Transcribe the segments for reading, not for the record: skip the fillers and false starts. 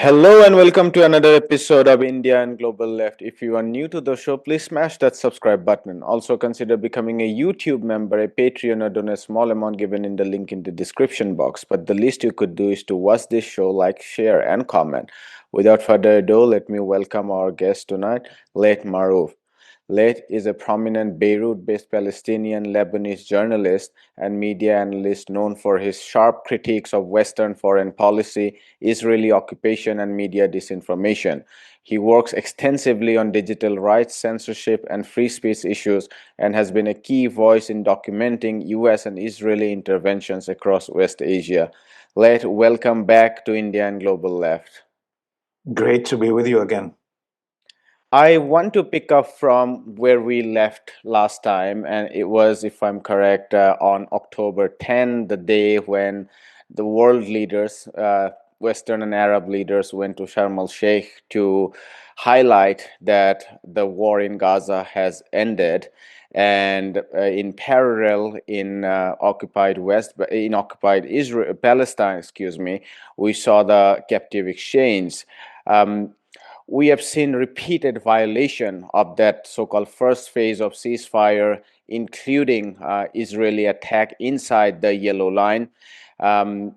Hello and welcome to another episode of India and Global Left. If you are new to the show, please smash that subscribe button. Also consider becoming a YouTube member, a Patreon, or donate a small amount given in the link in the description box. But the least you could do is to watch this show, like, share, and comment. Without further ado, let me welcome our guest tonight, Laith Marouf. Laith is a prominent Beirut-based Palestinian Lebanese journalist and media analyst known for his sharp critiques of Western foreign policy, Israeli occupation, and media disinformation. He works extensively on digital rights, censorship, and free speech issues and has been a key voice in documenting US and Israeli interventions across West Asia. Laith, welcome back to India and Global Left. Great to be with you again. I want to pick up from where we left last time, and it was, if I'm correct, on October 10, the day when the world leaders, Western and Arab leaders, went to Sharm el Sheikh to highlight that the war in Gaza has ended. And in parallel, in occupied Israel, Palestine, excuse me, we saw the captive exchange. Um, we have seen repeated violation of that so-called first phase of ceasefire, including Israeli attack inside the yellow line, um,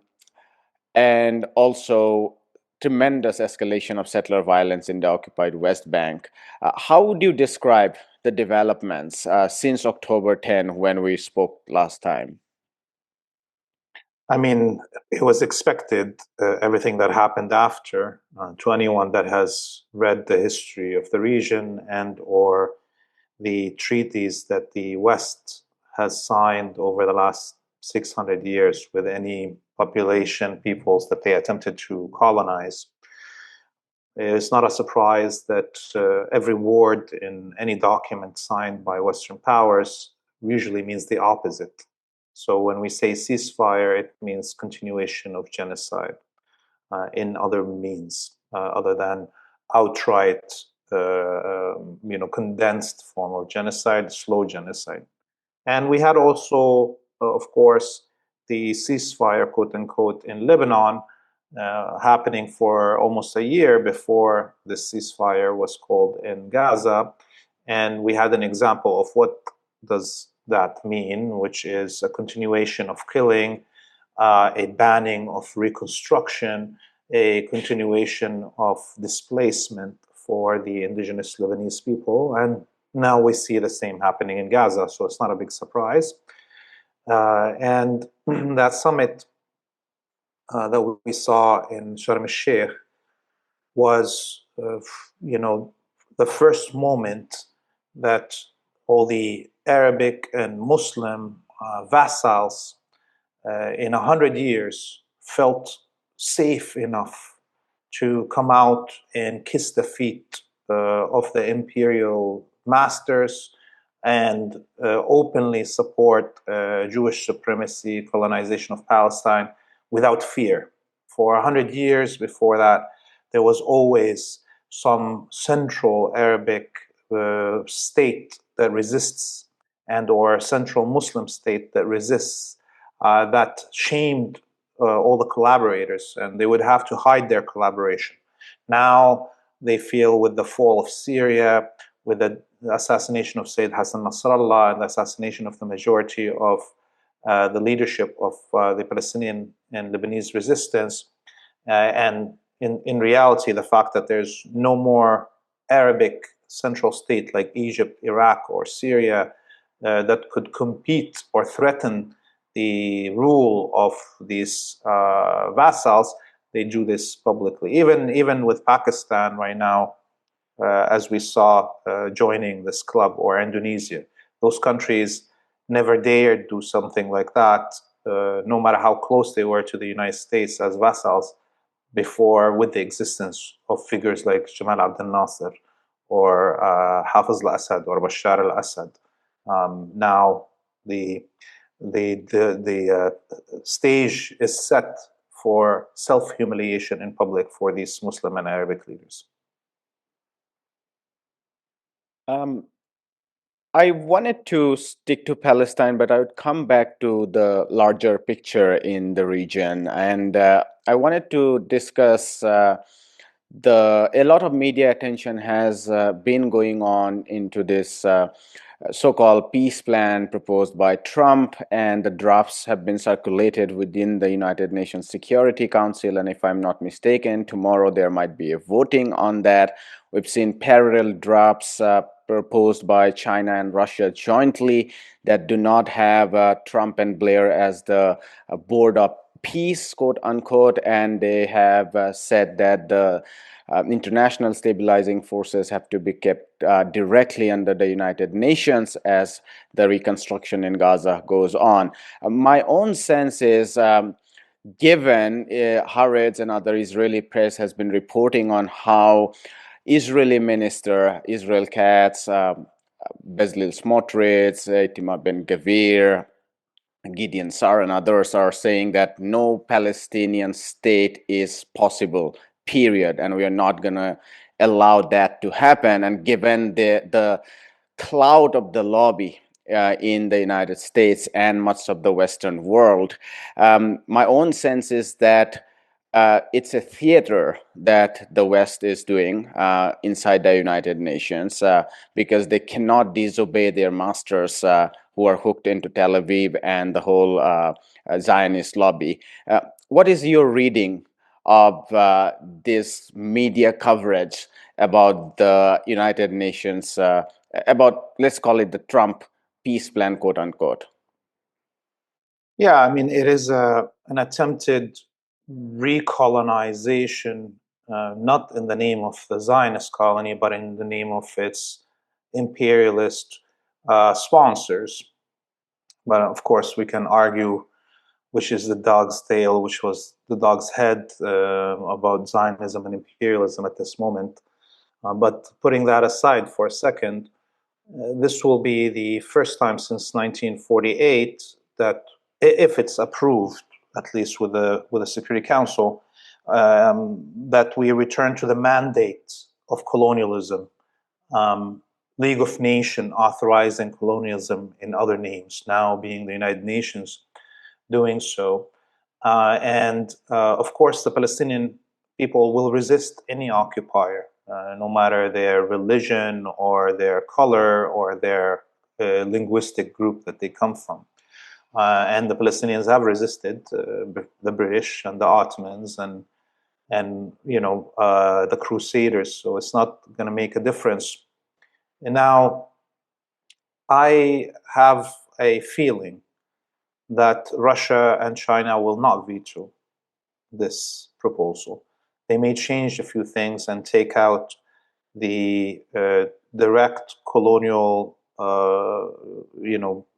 and also tremendous escalation of settler violence in the occupied West Bank. How would you describe the developments since October 10 when we spoke last time? I mean, it was expected, everything that happened after, to anyone that has read the history of the region and or the treaties that the West has signed over the last 600 years with any population, peoples that they attempted to colonize. It's not a surprise that every word in any document signed by Western powers usually means the opposite. So when we say ceasefire, it means continuation of genocide in other means other than outright, condensed form of genocide, slow genocide. And we had also, of course, the ceasefire, quote unquote, in Lebanon, happening for almost a year before the ceasefire was called in Gaza. And we had an example of what does that mean, which is a continuation of killing, a banning of reconstruction, a continuation of displacement for the indigenous Lebanese people. And now we see the same happening in Gaza, so it's not a big surprise. And that summit that we saw in Sharm el-Sheikh was, the first moment that all the Arabic and Muslim vassals in 100 years felt safe enough to come out and kiss the feet of the imperial masters and openly support Jewish supremacy, colonization of Palestine without fear. For 100 years before that, there was always some central Arabic state that resists and or central Muslim state that resists, that shamed all the collaborators, and they would have to hide their collaboration. Now they feel with the fall of Syria, with the assassination of Sayyid Hassan Nasrallah and the assassination of the majority of the leadership of the Palestinian and Lebanese resistance, and in reality, the fact that there's no more Arabic central state like Egypt, Iraq, or Syria that could compete or threaten the rule of these vassals, they do this publicly. Even with Pakistan right now, as we saw joining this club, or Indonesia, those countries never dared do something like that, no matter how close they were to the United States as vassals before, with the existence of figures like Jamal Abdel Nasser or Hafiz al-Assad or Bashar al-Assad. Now the stage is set for self-humiliation in public for these Muslim and Arabic leaders. I wanted to stick to Palestine, but I would come back to the larger picture in the region. And I wanted to discuss a lot of media attention has been going on into this so-called peace plan proposed by Trump, and the drafts have been circulated within the United Nations Security Council. And if I'm not mistaken, tomorrow there might be a voting on that. We've seen parallel drafts proposed by China and Russia jointly that do not have Trump and Blair as the board of peace, quote unquote, and they have said that the international stabilizing forces have to be kept directly under the United Nations as the reconstruction in Gaza goes on. My own sense is, given Haaretz and other Israeli press has been reporting on how Israeli minister Israel Katz, Bezalel Smotrich, Itamar Ben-Gvir, Gideon Sar and others are saying that no Palestinian state is possible, period, and we are not going to allow that to happen. And given the clout of the lobby in the United States and much of the Western world, my own sense is that it's a theater that the West is doing inside the United Nations because they cannot disobey their masters who are hooked into Tel Aviv and the whole Zionist lobby. What is your reading of this media coverage about the United Nations, about, let's call it the Trump peace plan, quote unquote? Yeah, I mean, it is an attempted recolonization, not in the name of the Zionist colony, but in the name of its imperialist sponsors. But of course, we can argue which is the dog's tail, which was the dog's head about Zionism and imperialism at this moment. But putting that aside for a second, this will be the first time since 1948 that, if it's approved, at least with the Security Council, that we return to the mandate of colonialism. League of Nations authorizing colonialism in other names, now being the United Nations doing so. Of course, the Palestinian people will resist any occupier, no matter their religion or their color or their linguistic group that they come from. And the Palestinians have resisted the British and the Ottomans and the Crusaders. So it's not going to make a difference. And now, I have a feeling that Russia and China will not veto this proposal. They may change a few things and take out the direct colonial,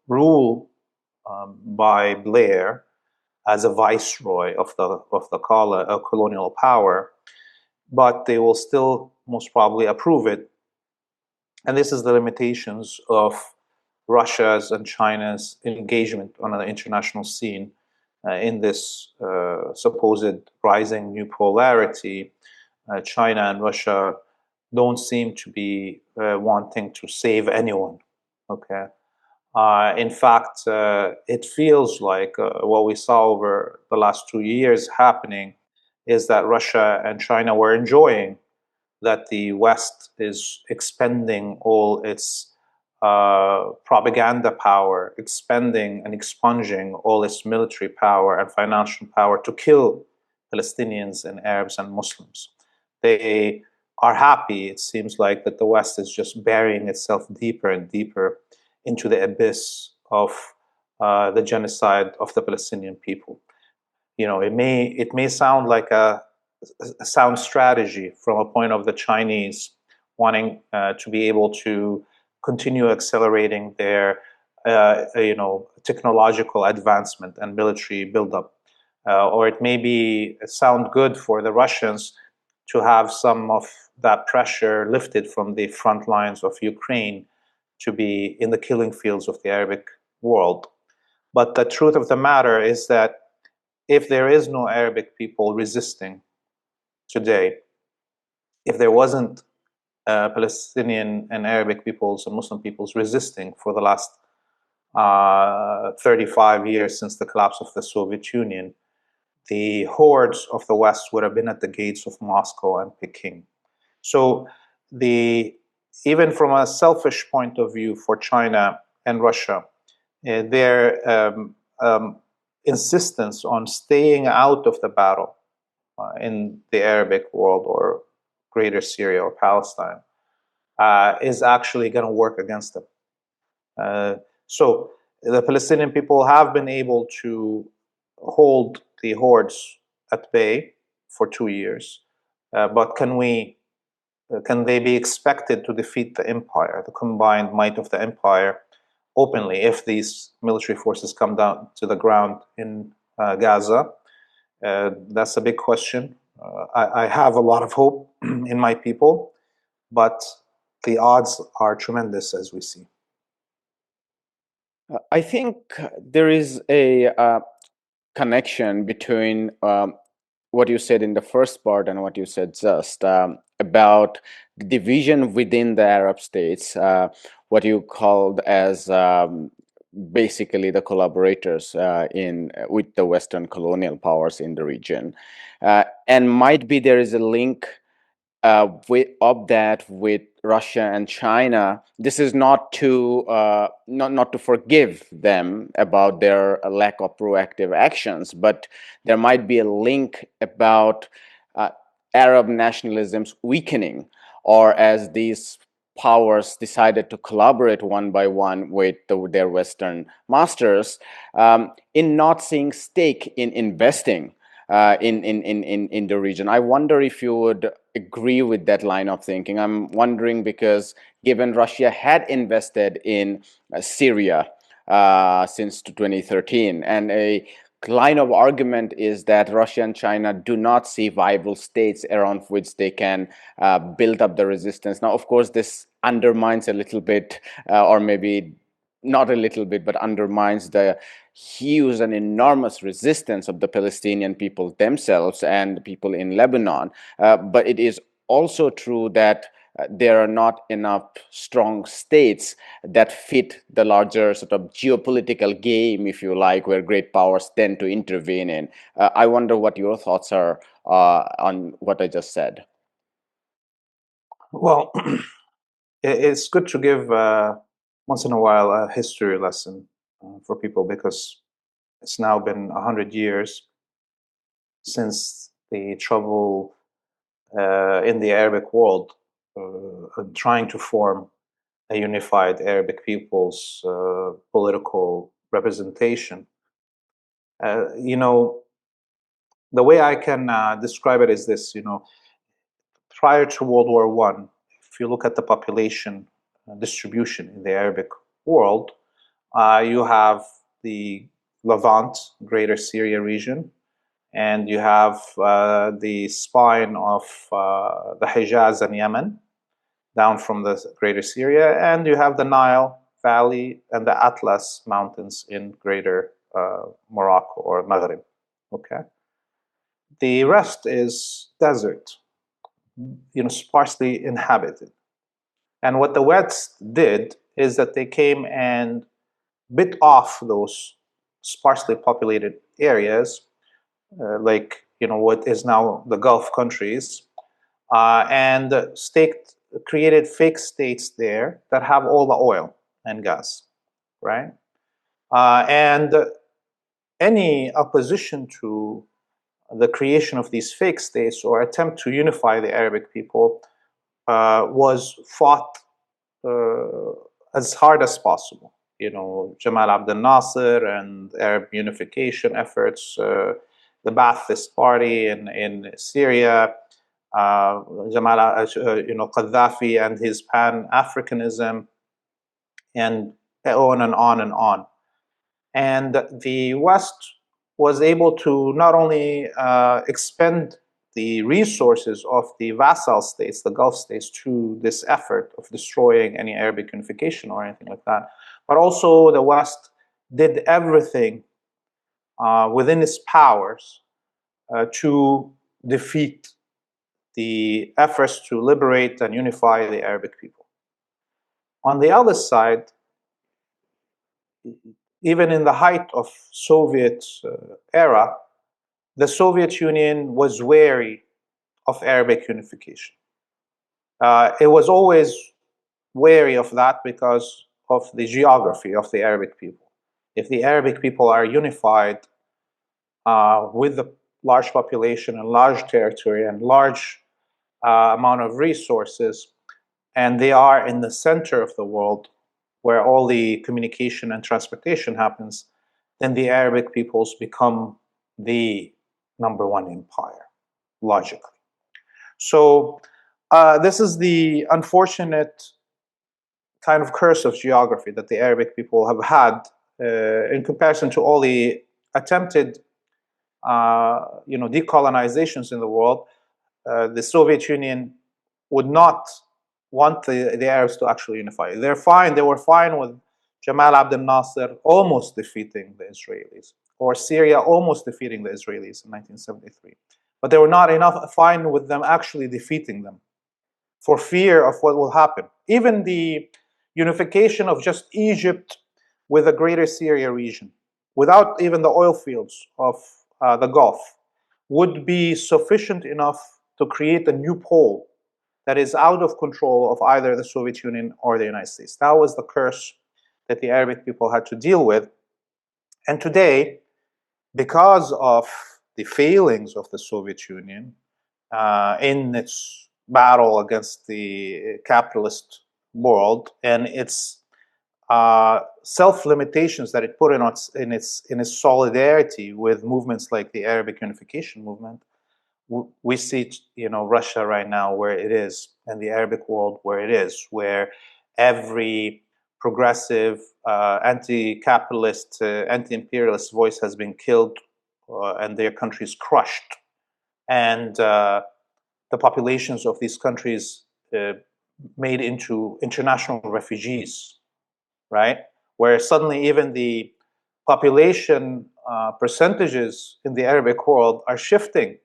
rule by Blair as a viceroy of the colonial power, but they will still most probably approve it. And this is the limitations of Russia's and China's engagement on the international scene in this supposed rising new polarity. China and Russia don't seem to be wanting to save anyone. Okay. In fact, it feels like what we saw over the last 2 years happening is that Russia and China were enjoying that the West is expending all its propaganda power, expending and expunging all its military power and financial power to kill Palestinians and Arabs and Muslims. They are happy, it seems like, that the West is just burying itself deeper and deeper into the abyss of the genocide of the Palestinian people. It may sound like a sound strategy from a point of the Chinese wanting to be able to continue accelerating their technological advancement and military buildup, or it may sound good for the Russians to have some of that pressure lifted from the front lines of Ukraine to be in the killing fields of the Arabic world. But the truth of the matter is that if there is no Arabic people resisting today, if there wasn't Palestinian and Arabic peoples and Muslim peoples resisting for the last 35 years since the collapse of the Soviet Union, the hordes of the West would have been at the gates of Moscow and Peking. So even from a selfish point of view for China and Russia, their insistence on staying out of the battle in the Arabic world or greater Syria or Palestine is actually going to work against them. So the Palestinian people have been able to hold the hordes at bay for 2 years, but can they be expected to defeat the empire, the combined might of the empire, openly if these military forces come down to the ground in Gaza? That's a big question. I have a lot of hope in my people, but the odds are tremendous, as we see. I think there is a connection between what you said in the first part and what you said just about the division within the Arab states, what you called as basically the collaborators with the Western colonial powers in the region, and might be there is a link of that with Russia and China. This is not to not to forgive them about their lack of proactive actions, but there might be a link about Arab nationalism's weakening, or as these powers decided to collaborate one by one with their Western masters, in not seeing stake in investing in the region. I wonder if you would agree with that line of thinking. I'm wondering because given Russia had invested in Syria since 2013, and a line of argument is that Russia and China do not see viable states around which they can build up the resistance. Now, of course, this undermines a little bit, or maybe not a little bit, but undermines the huge and enormous resistance of the Palestinian people themselves and people in Lebanon. But it is also true that there are not enough strong states that fit the larger sort of geopolitical game, if you like, where great powers tend to intervene in. I wonder what your thoughts are on what I just said. Well, it's good to give once in a while a history lesson for people, because it's now been 100 years since the trouble in the Arabic world, trying to form a unified Arabic people's political representation. The way I can describe it is this: prior to World War I, if you look at the population distribution in the Arabic world, you have the Levant, Greater Syria region, and you have the spine of the Hijaz and Yemen, down from the Greater Syria, and you have the Nile Valley and the Atlas Mountains in Greater Morocco or Maghreb. Okay, the rest is desert, sparsely inhabited. And what the West did is that they came and bit off those sparsely populated areas, like what is now the Gulf countries, and created fake states there that have all the oil and gas, right? And any opposition to the creation of these fake states or attempt to unify the Arabic people was fought as hard as possible. Jamal Abdel Nasser and Arab unification efforts, the Ba'athist Party in Syria, Gaddafi and his Pan-Africanism, and on and on and on. And the West was able to not only expend the resources of the vassal states, the Gulf states, to this effort of destroying any Arabic unification or anything like that, but also the West did everything within its powers to defeat the efforts to liberate and unify the Arabic people. On the other side, even in the height of Soviet era, the Soviet Union was wary of Arabic unification. It was always wary of that because of the geography of the Arabic people. If the Arabic people are unified with the large population and large territory and large amount of resources, and they are in the center of the world where all the communication and transportation happens, then the Arabic peoples become the #1 empire, logically. So this is the unfortunate kind of curse of geography that the Arabic people have had in comparison to all the attempted decolonizations in the world. The Soviet Union would not want the Arabs to actually unify. They were fine with Jamal Abdel Nasser almost defeating the Israelis, or Syria almost defeating the Israelis in 1973. But they were not fine with them actually defeating them for fear of what will happen. Even the unification of just Egypt with the greater Syria region, without even the oil fields of the Gulf, would be sufficient enough to create a new pole that is out of control of either the Soviet Union or the United States. That was the curse that the Arabic people had to deal with. And today, because of the failings of the Soviet Union in its battle against the capitalist world and its self-limitations that it put in its solidarity with movements like the Arabic unification movement, we see, Russia right now where it is, and the Arabic world where it is, where every progressive, anti-capitalist, anti-imperialist voice has been killed, and their countries crushed, and the populations of these countries made into international refugees, right? Where suddenly even the population percentages in the Arabic world are shifting.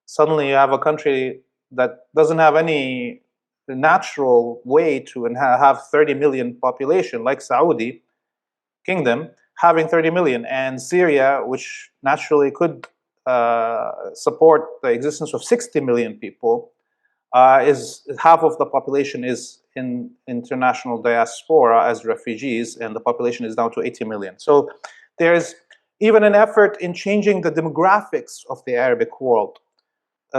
Suddenly you have a country that doesn't have any natural way to have 30 million population, like Saudi Kingdom having 30 million, and Syria, which naturally could support the existence of 60 million people, is half of the population is in international diaspora as refugees, and the population is down to 80 million. So there's even an effort in changing the demographics of the Arabic world,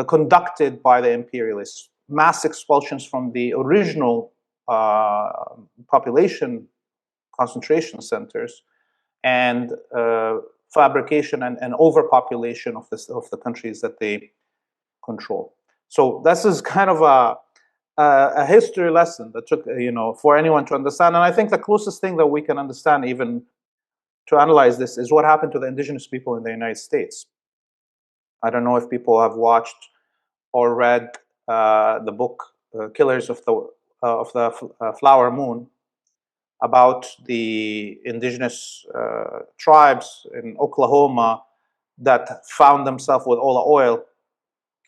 conducted by the imperialists. Mass expulsions from the original population concentration centers, and fabrication and overpopulation of the countries that they control. So this is kind of a history lesson that took, for anyone to understand. And I think the closest thing that we can understand, even to analyze this, is what happened to the indigenous people in the United States. I don't know if people have watched or read the book "Killers of the Flower Moon," about the indigenous tribes in Oklahoma that found themselves with all the oil,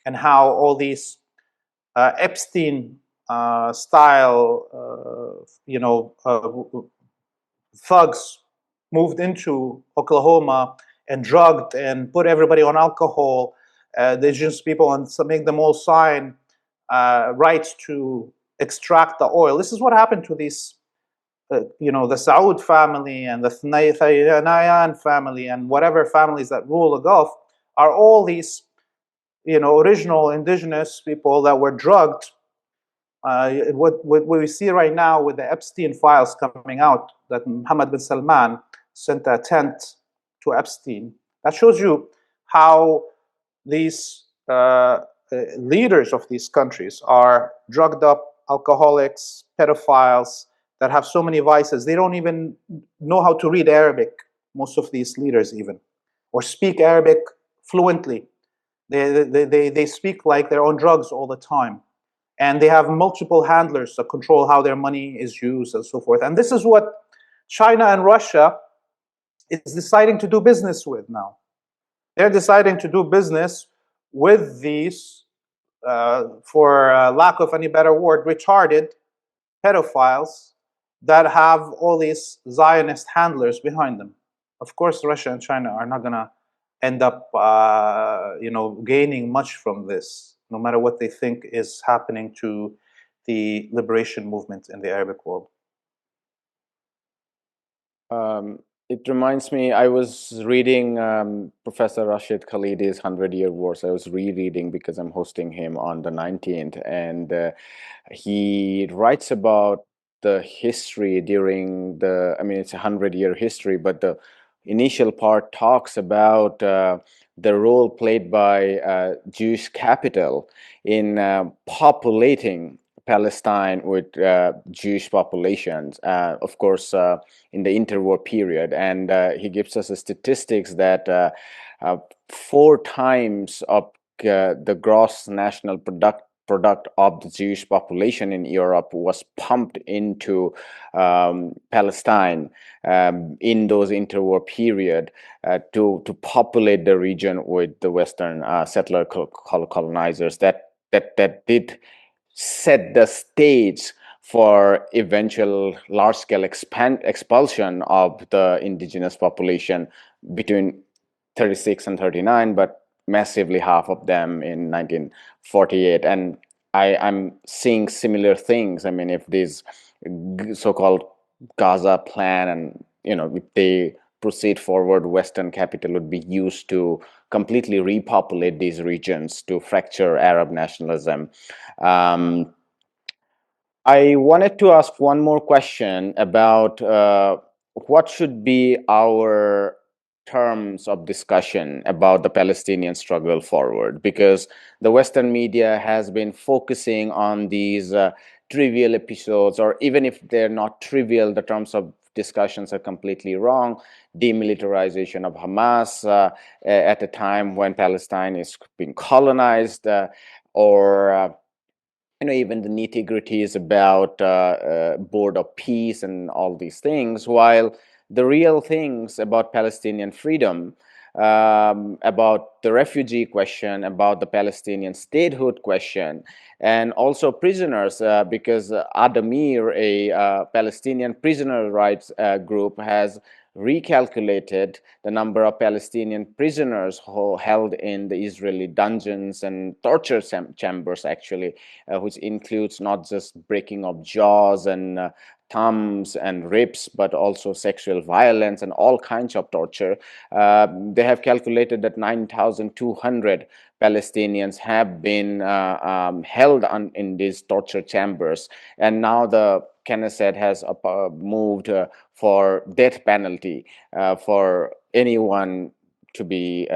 and how all these Epstein style, thugs moved into Oklahoma and drugged and put everybody on alcohol, the indigenous people, and so make them all sign rights to extract the oil. This is what happened to these, the Saud family and the Thayyan family and whatever families that rule the Gulf, are all these, original indigenous people that were drugged. What we see right now with the Epstein files coming out, that Mohammed bin Salman sent a tent to Epstein, that shows you how these leaders of these countries are drugged up alcoholics, pedophiles, that have so many vices. They don't even know how to read Arabic, most of these leaders even, or speak Arabic fluently. They speak like they're on drugs all the time. And they have multiple handlers that control how their money is used and so forth. And this is what China and Russia is deciding to do business with now. They're deciding to do business with these, for lack of any better word, retarded pedophiles that have all these Zionist handlers behind them. Of course, Russia and China are not going to end up, gaining much from this, no matter what they think is happening to the liberation movement in the Arabic world. It reminds me, I was reading Professor Rashid Khalidi's 100-Year Wars. I was rereading because I'm hosting him on the 19th, and he writes about the history during the, I mean, it's a 100-year history, but the initial part talks about the role played by Jewish capital in populating Palestine with Jewish populations, of course, in the interwar period. And he gives us statistics that 4 times of the gross national product of the Jewish population in Europe was pumped into Palestine in those interwar period to populate the region with the Western settler colonizers. That did set the stage for eventual large-scale expulsion of the indigenous population between 36 and 39, but massively half of them in 1948. And I'm seeing similar things. I mean, if this so-called Gaza plan and, if they proceed forward, Western capital would be used to completely repopulate these regions to fracture Arab nationalism. Um, I wanted to ask one more question about what should be our terms of discussion about the Palestinian struggle forward, because the Western media has been focusing on these trivial episodes, or even if they're not trivial, the terms of discussions are completely wrong. Demilitarization of Hamas at a time when Palestine is being colonized, or even the nitty-gritties about board of peace and all these things, while the real things about Palestinian freedom, about the refugee question, about the Palestinian statehood question, and also prisoners, because Adamir, a Palestinian prisoner rights group, has recalculated the number of Palestinian prisoners who held in the Israeli dungeons and torture chambers, actually, which includes not just breaking of jaws and thumbs and ribs, but also sexual violence and all kinds of torture. They have calculated that 9,200 Palestinians have been held in these torture chambers. And now the Knesset has moved for death penalty for anyone to be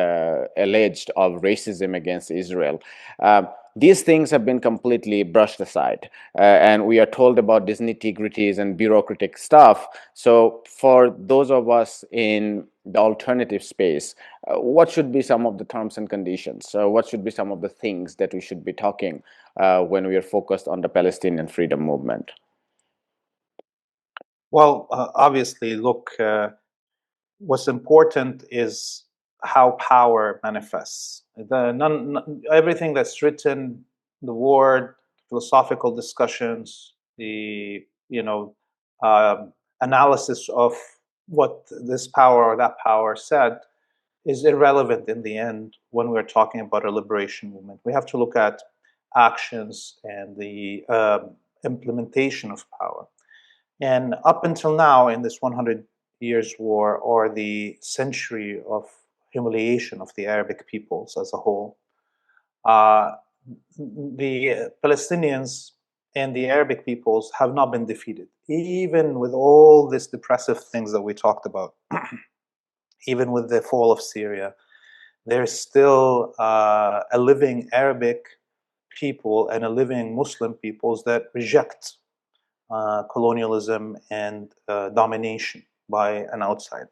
alleged of racism against Israel. These things have been completely brushed aside, and we are told about these nitty-gritties and bureaucratic stuff. So for those of us in the alternative space, what should be some of the terms and conditions? So what should be some of the things that we should be talking when we are focused on the Palestinian freedom movement? Well, obviously, look, what's important is how power manifests. Everything that's written, the word, philosophical discussions, the analysis of what this power or that power said is irrelevant in the end when we're talking about a liberation movement. We have to look at actions and the implementation of power. And up until now, in this 100 years war, or the century of humiliation of the Arabic peoples as a whole, the Palestinians and the Arabic peoples have not been defeated, even with all these depressive things that we talked about. Even with the fall of Syria, there's still a living Arabic people and a living Muslim peoples that reject colonialism and domination by an outside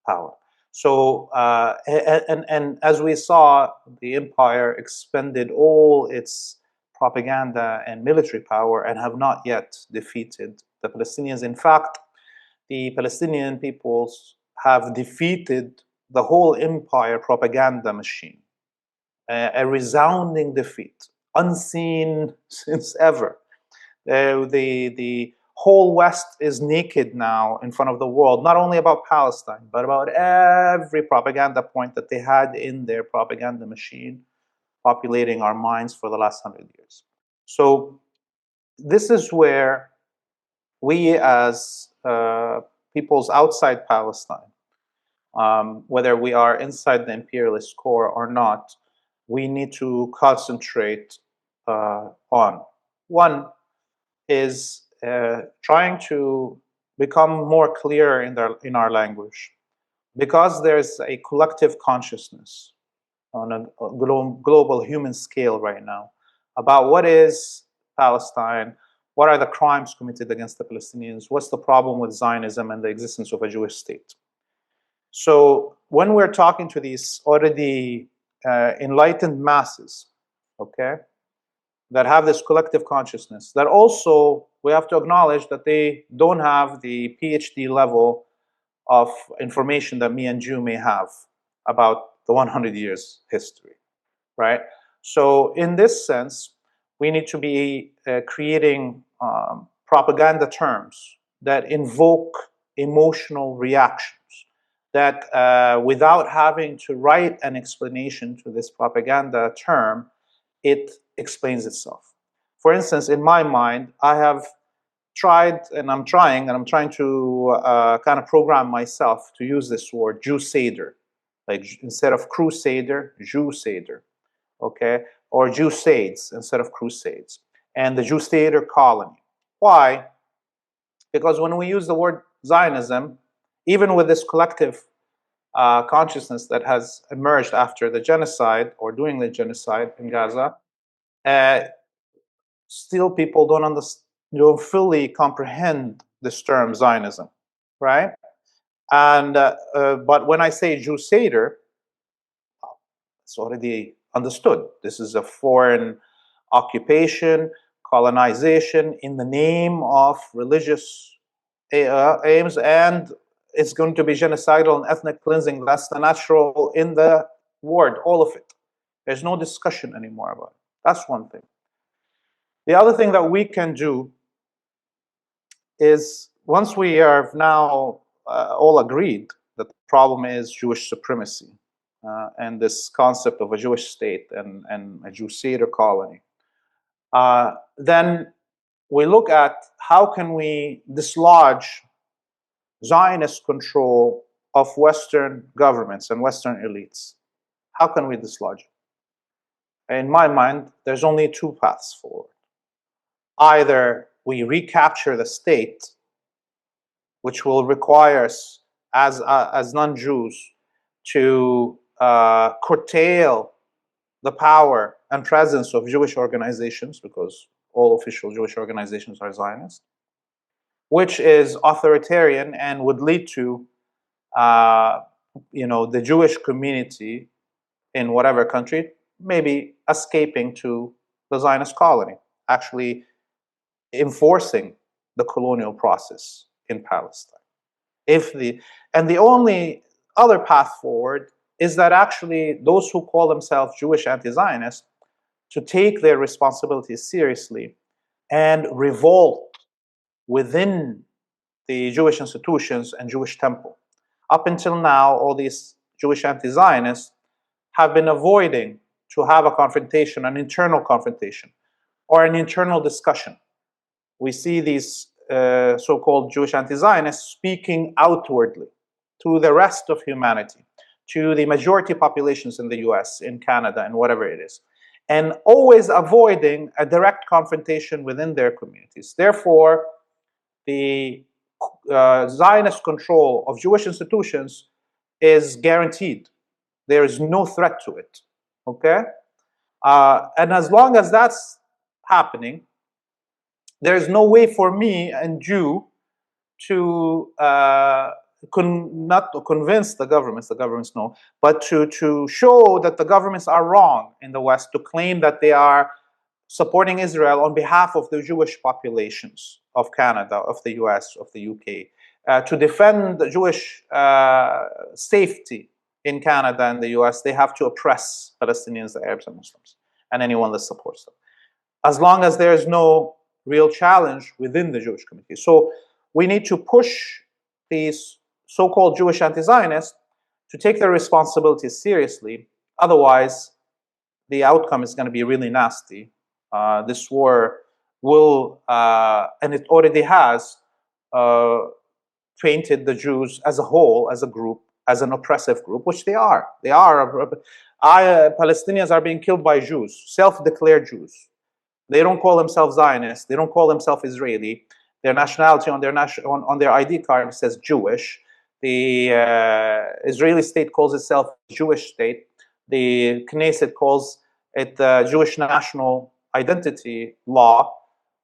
power. So, and as we saw, the empire expended all its propaganda and military power and have not yet defeated the Palestinians. In fact, the Palestinian peoples have defeated the whole empire propaganda machine, a resounding defeat, unseen since ever. The whole West is naked now in front of the world, not only about Palestine, but about every propaganda point that they had in their propaganda machine populating our minds for the last 100 years. So this is where we as peoples outside Palestine, whether we are inside the imperialist core or not, we need to concentrate on. One is trying to become more clear in our language, because there's a collective consciousness on a global human scale right now about what is Palestine, what are the crimes committed against the Palestinians, what's the problem with Zionism and the existence of a Jewish state. So when we're talking to these already enlightened masses, okay, that have this collective consciousness, that also we have to acknowledge that they don't have the PhD level of information that me and you may have about the 100 years history, right? So in this sense, we need to be creating propaganda terms that invoke emotional reactions, that without having to write an explanation to this propaganda term, it explains itself. For instance, in my mind, I have tried, and I'm trying to kind of program myself to use this word, Jew-sader, like instead of crusader, Jew-sader, okay? Or Jew-sades instead of crusades. And the Jew-sader colony. Why? Because when we use the word Zionism, even with this collective consciousness that has emerged after the genocide or during the genocide in Gaza, still people don't fully comprehend this term Zionism, right? And but when I say Jew-sader, it's already understood. This is a foreign occupation, colonization in the name of religious aims, and it's going to be genocidal and ethnic cleansing. That's the natural in the word, all of it. There's no discussion anymore about it. That's one thing. The other thing that we can do is, once we are now all agreed that the problem is Jewish supremacy and this concept of a Jewish state and a Jew-sader colony, then we look at how can we dislodge Zionist control of Western governments and Western elites. How can we dislodge it? In my mind, there's only two paths forward. Either we recapture the state, which will require us as non-Jews to curtail the power and presence of Jewish organizations, because all official Jewish organizations are Zionist, which is authoritarian and would lead to the Jewish community in whatever country maybe escaping to the Zionist colony, actually enforcing the colonial process in Palestine. And the only other path forward is that actually those who call themselves Jewish anti-Zionists to take their responsibilities seriously and revolt within the Jewish institutions and Jewish temple. Up until now, all these Jewish anti-Zionists have been avoiding to have a confrontation, an internal confrontation, or an internal discussion. We see these so-called Jewish anti-Zionists speaking outwardly to the rest of humanity, to the majority populations in the US, in Canada, and whatever it is, and always avoiding a direct confrontation within their communities. Therefore, the Zionist control of Jewish institutions is guaranteed. There is no threat to it, okay? And as long as that's happening, there is no way for me and you to not to convince the governments know, but to show that the governments are wrong in the West, to claim that they are supporting Israel on behalf of the Jewish populations of Canada, of the US, of the UK, to defend the Jewish safety in Canada and the US. They have to oppress Palestinians, the Arabs and Muslims, and anyone that supports them. As long as there is no real challenge within the Jewish community. So we need to push these so-called Jewish anti-Zionists to take their responsibilities seriously. Otherwise, the outcome is going to be really nasty. This war will, and it already has, painted the Jews as a whole, as a group, as an oppressive group, which they are. They are. Palestinians are being killed by Jews, self-declared Jews. They don't call themselves Zionists. They don't call themselves Israeli. Their nationality on their ID card says Jewish. The Israeli state calls itself Jewish state. The Knesset calls it the Jewish national identity law.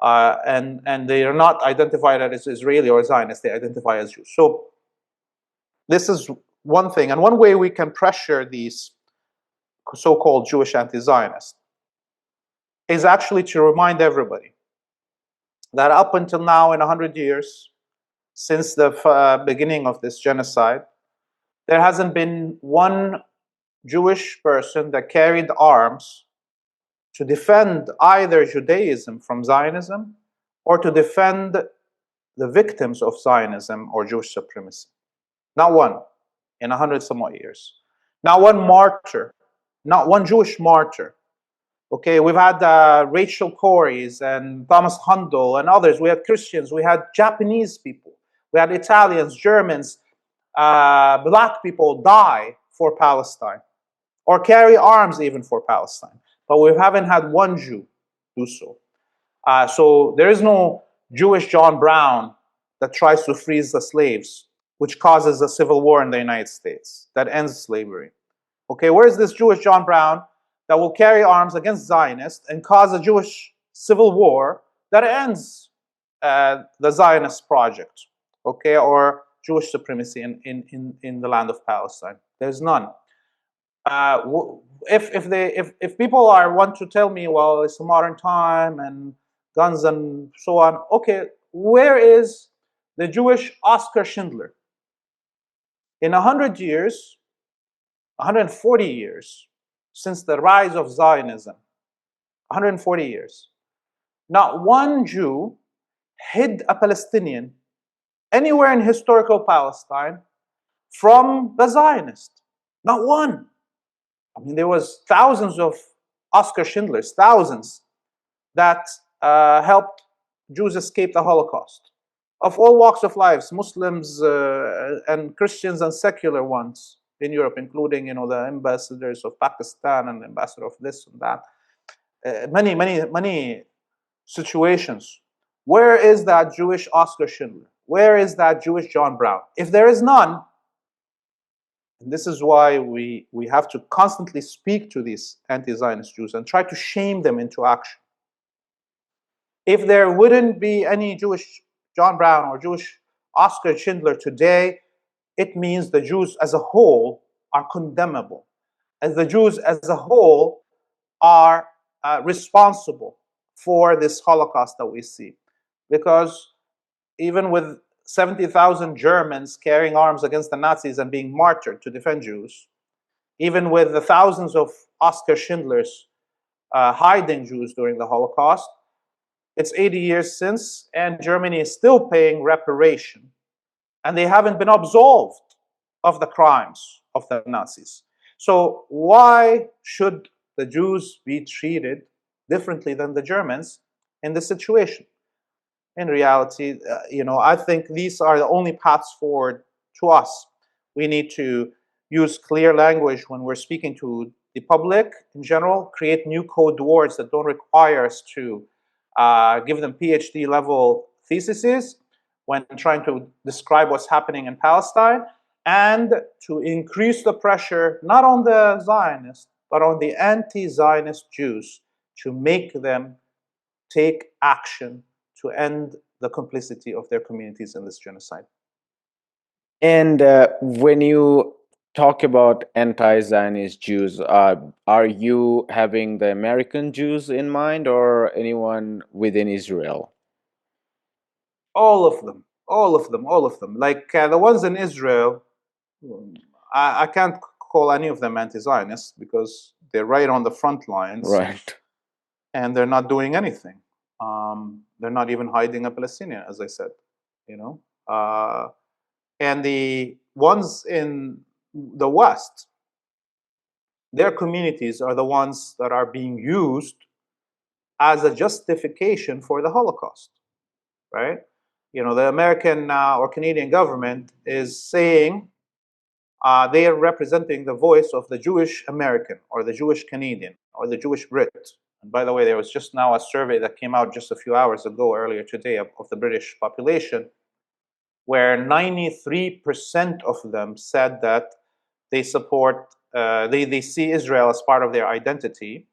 And they are not identified as Israeli or Zionist. They identify as Jews. So this is one thing. And one way we can pressure these so-called Jewish anti-Zionists is actually to remind everybody that up until now, in 100 years, since the beginning of this genocide, there hasn't been one Jewish person that carried arms to defend either Judaism from Zionism or to defend the victims of Zionism or Jewish supremacy. Not one in 100 somewhat years. Not one martyr, not one Jewish martyr. Okay, we've had Rachel Corrie's and Thomas Hundle and others. We had Christians, we had Japanese people, we had Italians, Germans, black people die for Palestine or carry arms even for Palestine. But we haven't had one Jew do so. So there is no Jewish John Brown that tries to freeze the slaves, which causes a civil war in the United States that ends slavery. Okay, where is this Jewish John Brown that will carry arms against Zionists and cause a Jewish civil war that ends the Zionist project, okay, or Jewish supremacy in the land of Palestine? There's none. If people want to tell me, well, it's a modern time and guns and so on, okay, where is the Jewish Oskar Schindler? In 100 years, 140 years since the rise of Zionism, 140 years, not one Jew hid a Palestinian anywhere in historical Palestine from the Zionists. Not one. I mean, there was thousands of Oskar Schindlers, thousands, that helped Jews escape the Holocaust. Of all walks of life, Muslims and Christians and secular ones in Europe, including, the ambassadors of Pakistan and the ambassador of this and that. Many situations. Where is that Jewish Oskar Schindler? Where is that Jewish John Brown? If there is none, and this is why we have to constantly speak to these anti-Zionist Jews and try to shame them into action. If there wouldn't be any Jewish John Brown or Jewish Oskar Schindler today, it means the Jews as a whole are condemnable. And the Jews as a whole are responsible for this Holocaust that we see. Because even with 70,000 Germans carrying arms against the Nazis and being martyred to defend Jews, even with the thousands of Oskar Schindlers hiding Jews during the Holocaust, it's 80 years since, and Germany is still paying reparation, and they haven't been absolved of the crimes of the Nazis. So why should the Jews be treated differently than the Germans in this situation? In reality, I think these are the only paths forward to us. We need to use clear language when we're speaking to the public in general, create new code words that don't require us to give them PhD level theses when trying to describe what's happening in Palestine, and to increase the pressure not on the Zionists, but on the anti-Zionist Jews to make them take action to end the complicity of their communities in this genocide. And when you talk about anti-Zionist Jews, are you having the American Jews in mind or anyone within Israel? All of them, all of them, all of them. Like the ones in Israel, I can't call any of them anti-Zionists because they're right on the front lines. Right. And they're not doing anything. They're not even hiding a Palestinian, as I said, you know. And the ones in the West, their communities are the ones that are being used as a justification for the Holocaust, right? You know, the American or Canadian government is saying they are representing the voice of the Jewish American or the Jewish Canadian or the Jewish Brit. And by the way, there was just now a survey that came out just a few hours ago, earlier today, of the British population, where 93% of them said that they support, they see Israel as part of their identity,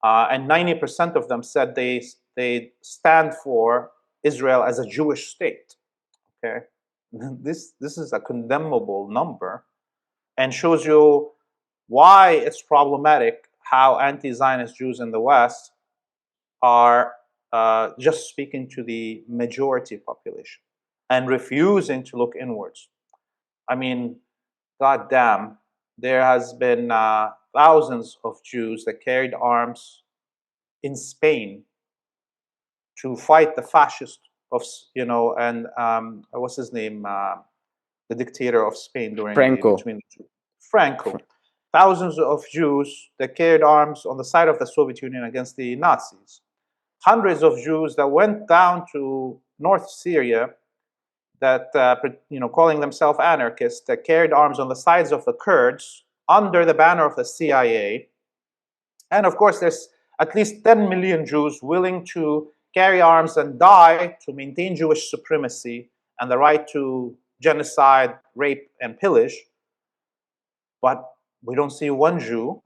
and 90% of them said they stand for Israel as a Jewish state. Okay, this is a condemnable number, and shows you why it's problematic how anti-Zionist Jews in the West are just speaking to the majority population and refusing to look inwards. I mean, goddamn, there has been thousands of Jews that carried arms in Spain to fight the fascist of, you know, and what's his name, the dictator of Spain during Franco. between the two, Franco. Thousands of Jews that carried arms on the side of the Soviet Union against the Nazis. Hundreds of Jews that went down to North Syria, that calling themselves anarchists, that carried arms on the sides of the Kurds under the banner of the CIA. And of course, there's at least 10 million Jews willing to carry arms and die to maintain Jewish supremacy and the right to genocide, rape, and pillage. But we don't see one Jew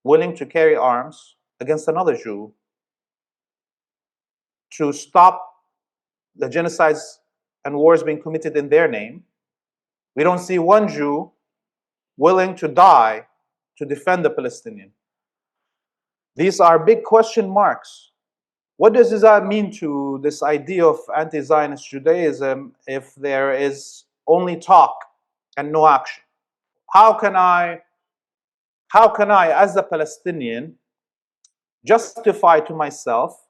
willing to carry arms against another Jew to stop the genocides and wars being committed in their name. We don't see one Jew willing to die to defend the Palestinian. These are big question marks. What does that mean to this idea of anti-Zionist Judaism if there is only talk and no action? How can I, as a Palestinian, justify to myself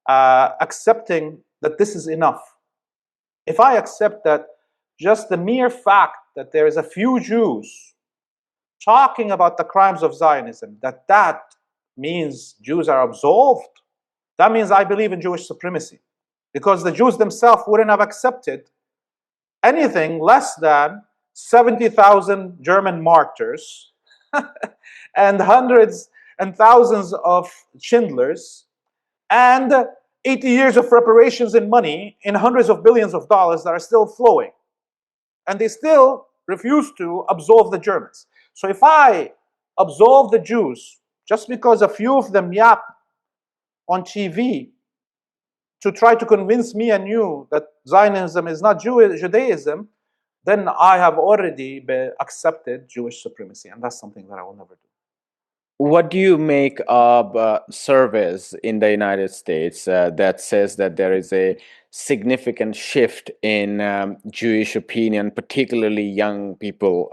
accepting that this is enough? If I accept that just the mere fact that there is a few Jews talking about the crimes of Zionism, that means Jews are absolved, that means I believe in Jewish supremacy. Because the Jews themselves wouldn't have accepted anything less than 70,000 German martyrs and hundreds and thousands of Schindlers and 80 years of reparations in money in hundreds of billions of dollars that are still flowing. And they still refuse to absolve the Germans. So if I absolve the Jews just because a few of them yap on TV to try to convince me and you that Zionism is not Judaism, then I have already accepted Jewish supremacy. And that's something that I will never do. What do you make of surveys in the United States that says that there is a significant shift in Jewish opinion, particularly young people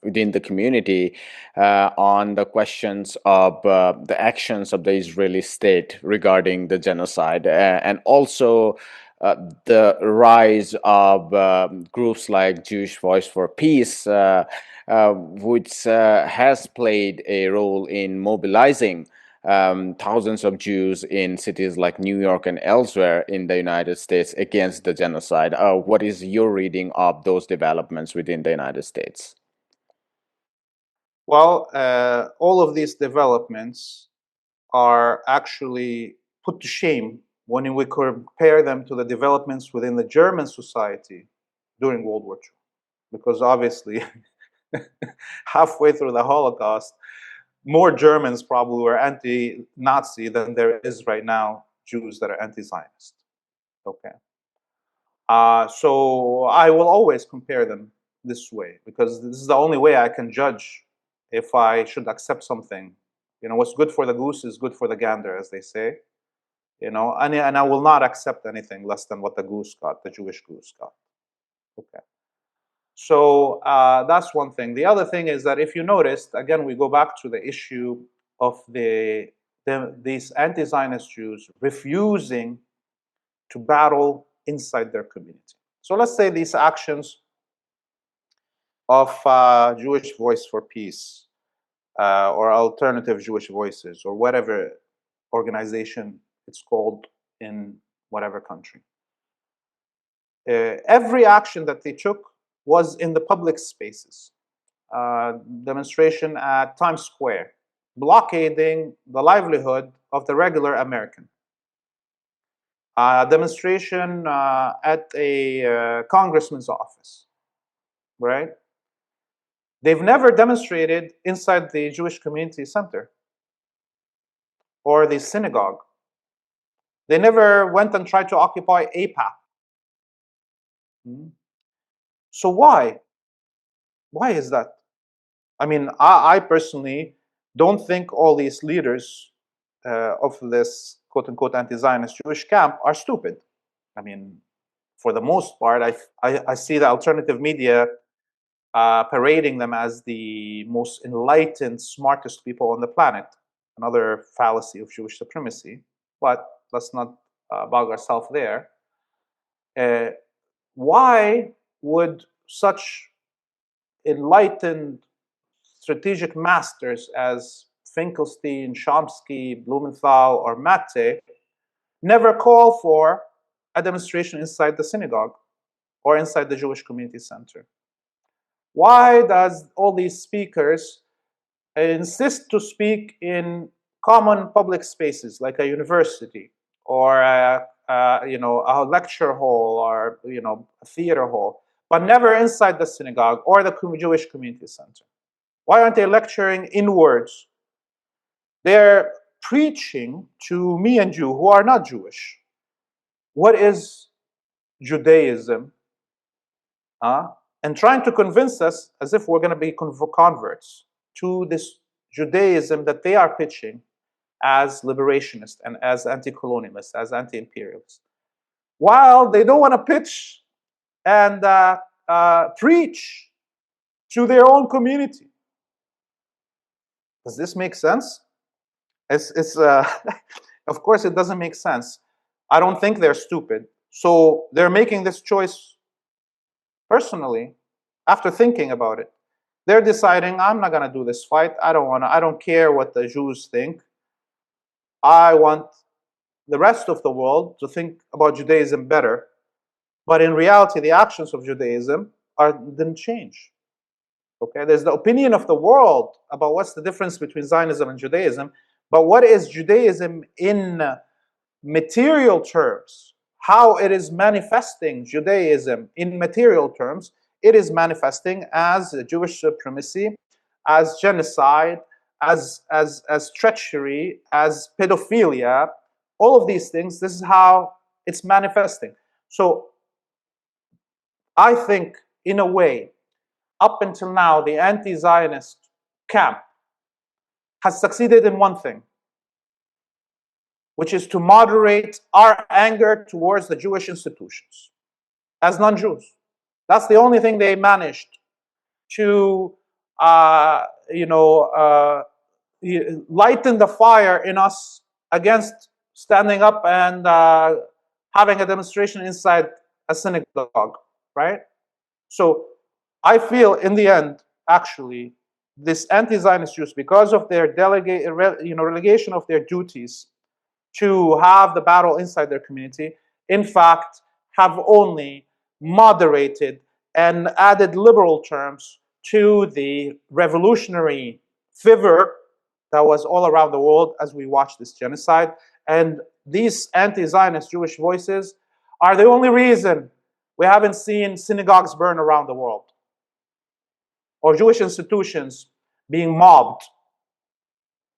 within the community, on the questions of the actions of the Israeli state regarding the genocide, and also the rise of groups like Jewish Voice for Peace, which has played a role in mobilizing thousands of Jews in cities like New York and elsewhere in the United States against the genocide. What is your reading of those developments within the United States? Well, all of these developments are actually put to shame when we compare them to the developments within the German society during World War II. Because obviously, halfway through the Holocaust, more Germans probably were anti-Nazi than there is right now Jews that are anti-Zionist. Okay. So I will always compare them this way, because this is the only way I can judge if I should accept something. You know, what's good for the goose is good for the gander, as they say. You know, and I will not accept anything less than what the goose got, the Jewish goose got. Okay. So that's one thing. The other thing is that if you noticed, again, we go back to the issue of the these anti-Zionist Jews refusing to battle inside their community. So let's say these actions of Jewish Voice for Peace or Alternative Jewish Voices or whatever organization it's called in whatever country. Every action that they took was in the public spaces. Demonstration at Times Square, blockading the livelihood of the regular American. Demonstration at a congressman's office, right? They've never demonstrated inside the Jewish Community Center or the synagogue. They never went and tried to occupy AIPAC. So why? Why is that? I mean, I personally don't think all these leaders of this quote-unquote anti-Zionist Jewish camp are stupid. I mean, for the most part, I see the alternative media parading them as the most enlightened, smartest people on the planet. Another fallacy of Jewish supremacy. But let's not bog ourselves there. Why would such enlightened strategic masters as Finkelstein, Chomsky, Blumenthal, or Mate never call for a demonstration inside the synagogue or inside the Jewish Community Center? Why does all these speakers insist to speak in common public spaces like a university or a lecture hall or a theater hall, but never inside the synagogue or the Jewish Community Center? Why aren't they lecturing inwards? They're preaching to me and you who are not Jewish. What is Judaism? And trying to convince us as if we're going to be converts to this Judaism that they are pitching as liberationist and as anti-colonialist, as anti-imperialist. While they don't want to pitch and preach to their own community. Does this make sense? Of course, it doesn't make sense. I don't think they're stupid. So they're making this choice personally after thinking about it. They're deciding, I'm not going to do this fight. I don't care what the Jews think. I want the rest of the world to think about Judaism better. But in reality, the actions of Judaism didn't change. Okay, there's the opinion of the world about what's the difference between Zionism and Judaism, but what is Judaism in material terms? How it is manifesting Judaism in material terms? It is manifesting as Jewish supremacy, as genocide, as treachery, as pedophilia, all of these things. This is how it's manifesting. So I think, in a way, up until now, the anti-Zionist camp has succeeded in one thing, which is to moderate our anger towards the Jewish institutions as non-Jews. That's the only thing they managed to, lighten the fire in us against standing up and having a demonstration inside a synagogue, right? So I feel in the end, actually, this anti-Zionist Jews, because of their relegation of their duties to have the battle inside their community, in fact, have only moderated and added liberal terms to the revolutionary fervor that was all around the world as we watched this genocide. And these anti-Zionist Jewish voices are the only reason we haven't seen synagogues burn around the world or Jewish institutions being mobbed,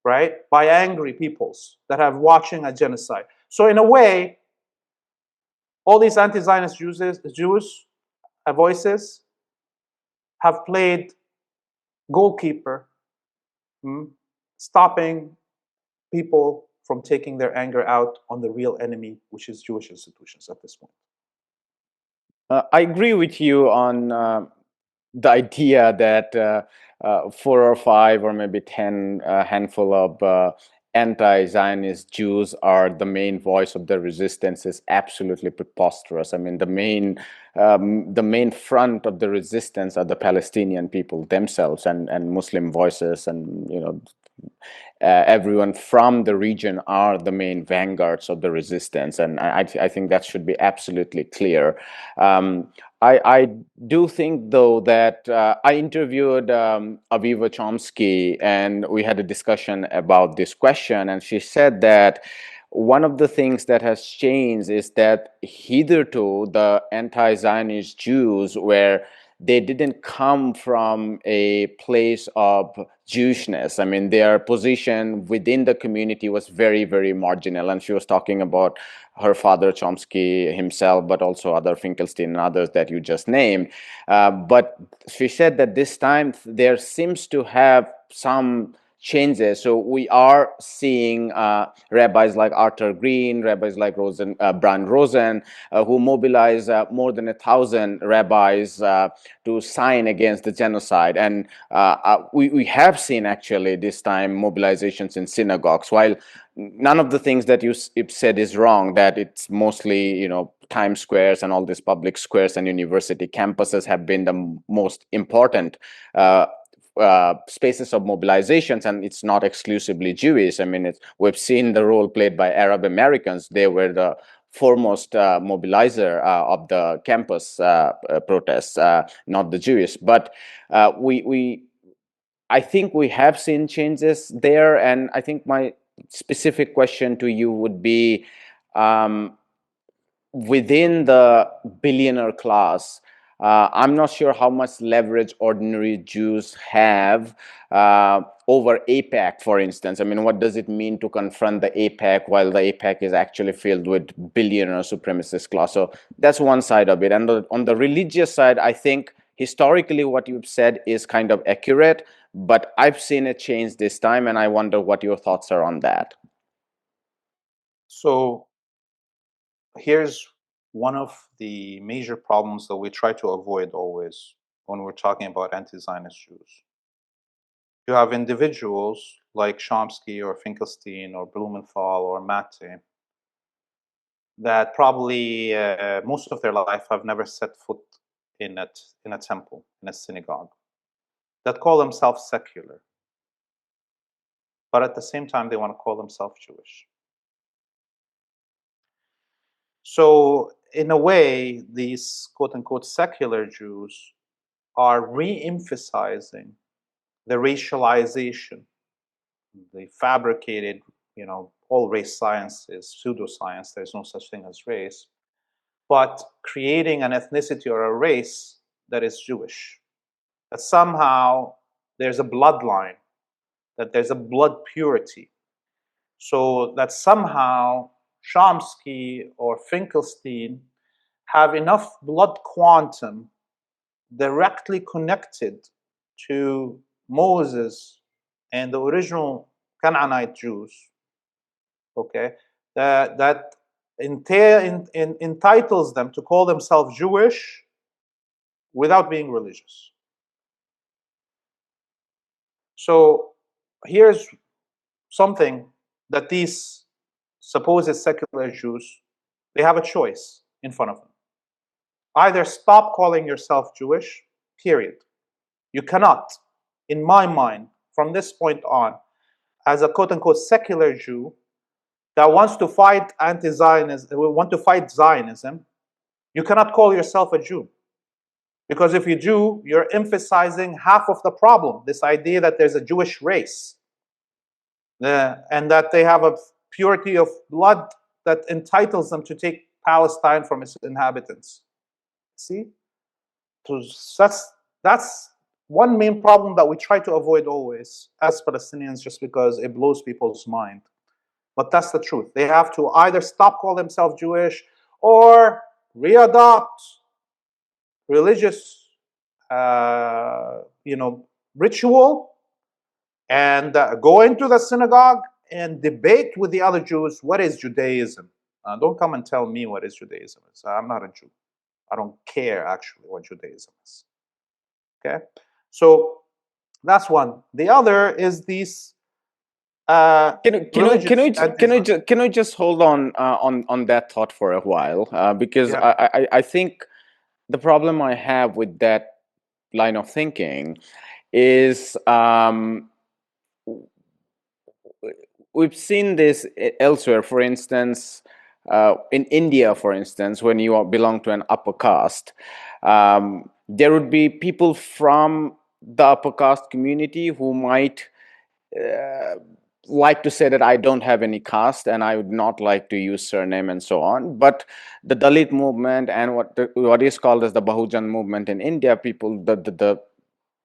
right, by angry peoples that have watching a genocide. So in a way, all these anti-Zionist Jews voices have played goalkeeper, stopping people from taking their anger out on the real enemy, which is Jewish institutions at this point. I agree with you on the idea that 4 or 5 or maybe 10 handful of anti-Zionist Jews are the main voice of the resistance is absolutely preposterous. I mean, the main front of the resistance are the Palestinian people themselves, and Muslim voices, and everyone from the region are the main vanguards of the resistance, and I think that should be absolutely clear. I do think, though, that I interviewed Aviva Chomsky, and we had a discussion about this question, and she said that one of the things that has changed is that hitherto the anti-Zionist Jews were they didn't come from a place of Jewishness. I mean, their position within the community was very, very marginal. And she was talking about her father, Chomsky himself, but also other Finkelstein and others that you just named. But she said that this time there seems to have some changes. So we are seeing rabbis like Arthur Green, rabbis like Brian Rosen, who mobilize more than 1,000 rabbis to sign against the genocide. And we have seen actually this time mobilizations in synagogues. While none of the things that you said is wrong, that it's mostly, Times Squares and all these public squares and university campuses have been the most important spaces of mobilizations, and it's not exclusively Jewish. I mean, we've seen the role played by Arab Americans. They were the foremost mobilizer of the campus protests, not the Jewish. But I think we have seen changes there, and I think my specific question to you would be, within the billionaire class, I'm not sure how much leverage ordinary Jews have over AIPAC, for instance. I mean, what does it mean to confront the AIPAC while the AIPAC is actually filled with billionaire supremacist class? So that's one side of it. And on the religious side, I think historically what you've said is kind of accurate, but I've seen a change this time, and I wonder what your thoughts are on that. So here's one of the major problems that we try to avoid always when we're talking about anti-Zionist Jews. You have individuals like Chomsky or Finkelstein or Blumenthal or Mate that probably most of their life have never set foot in a temple, in a synagogue, that call themselves secular, but at the same time they want to call themselves Jewish. So in a way, these quote-unquote secular Jews are re-emphasizing the racialization, the fabricated, all race science is pseudoscience, there's no such thing as race, but creating an ethnicity or a race that is Jewish. That somehow there's a bloodline, that there's a blood purity. So that somehow Chomsky or Finkelstein have enough blood quantum directly connected to Moses and the original Canaanite Jews, okay, that entitles them to call themselves Jewish without being religious. So here's something that these supposed secular Jews, they have a choice in front of them. Either stop calling yourself Jewish, period. You cannot, in my mind, from this point on, as a quote-unquote secular Jew that wants to fight anti-Zionism, want to fight Zionism, you cannot call yourself a Jew. Because if you do, you're emphasizing half of the problem, this idea that there's a Jewish race, and that they have a purity of blood that entitles them to take Palestine from its inhabitants. See? So that's one main problem that we try to avoid always as Palestinians, just because it blows people's mind. But that's the truth. They have to either stop calling themselves Jewish or readopt religious, ritual, and go into the synagogue and debate with the other Jews what is Judaism. Don't come and tell me what is Judaism. I'm not a Jew. I don't care actually what Judaism is. Okay, so that's one. The other is these Religious anti-Zionism. Can I just hold on that thought for a while? Because Yeah. I think the problem I have with that line of thinking is we've seen this elsewhere. For instance, in India, for instance, when you belong to an upper caste, there would be people from the upper caste community who might like to say that I don't have any caste and I would not like to use surname and so on. But the Dalit movement and what is called as the Bahujan movement in India, people, the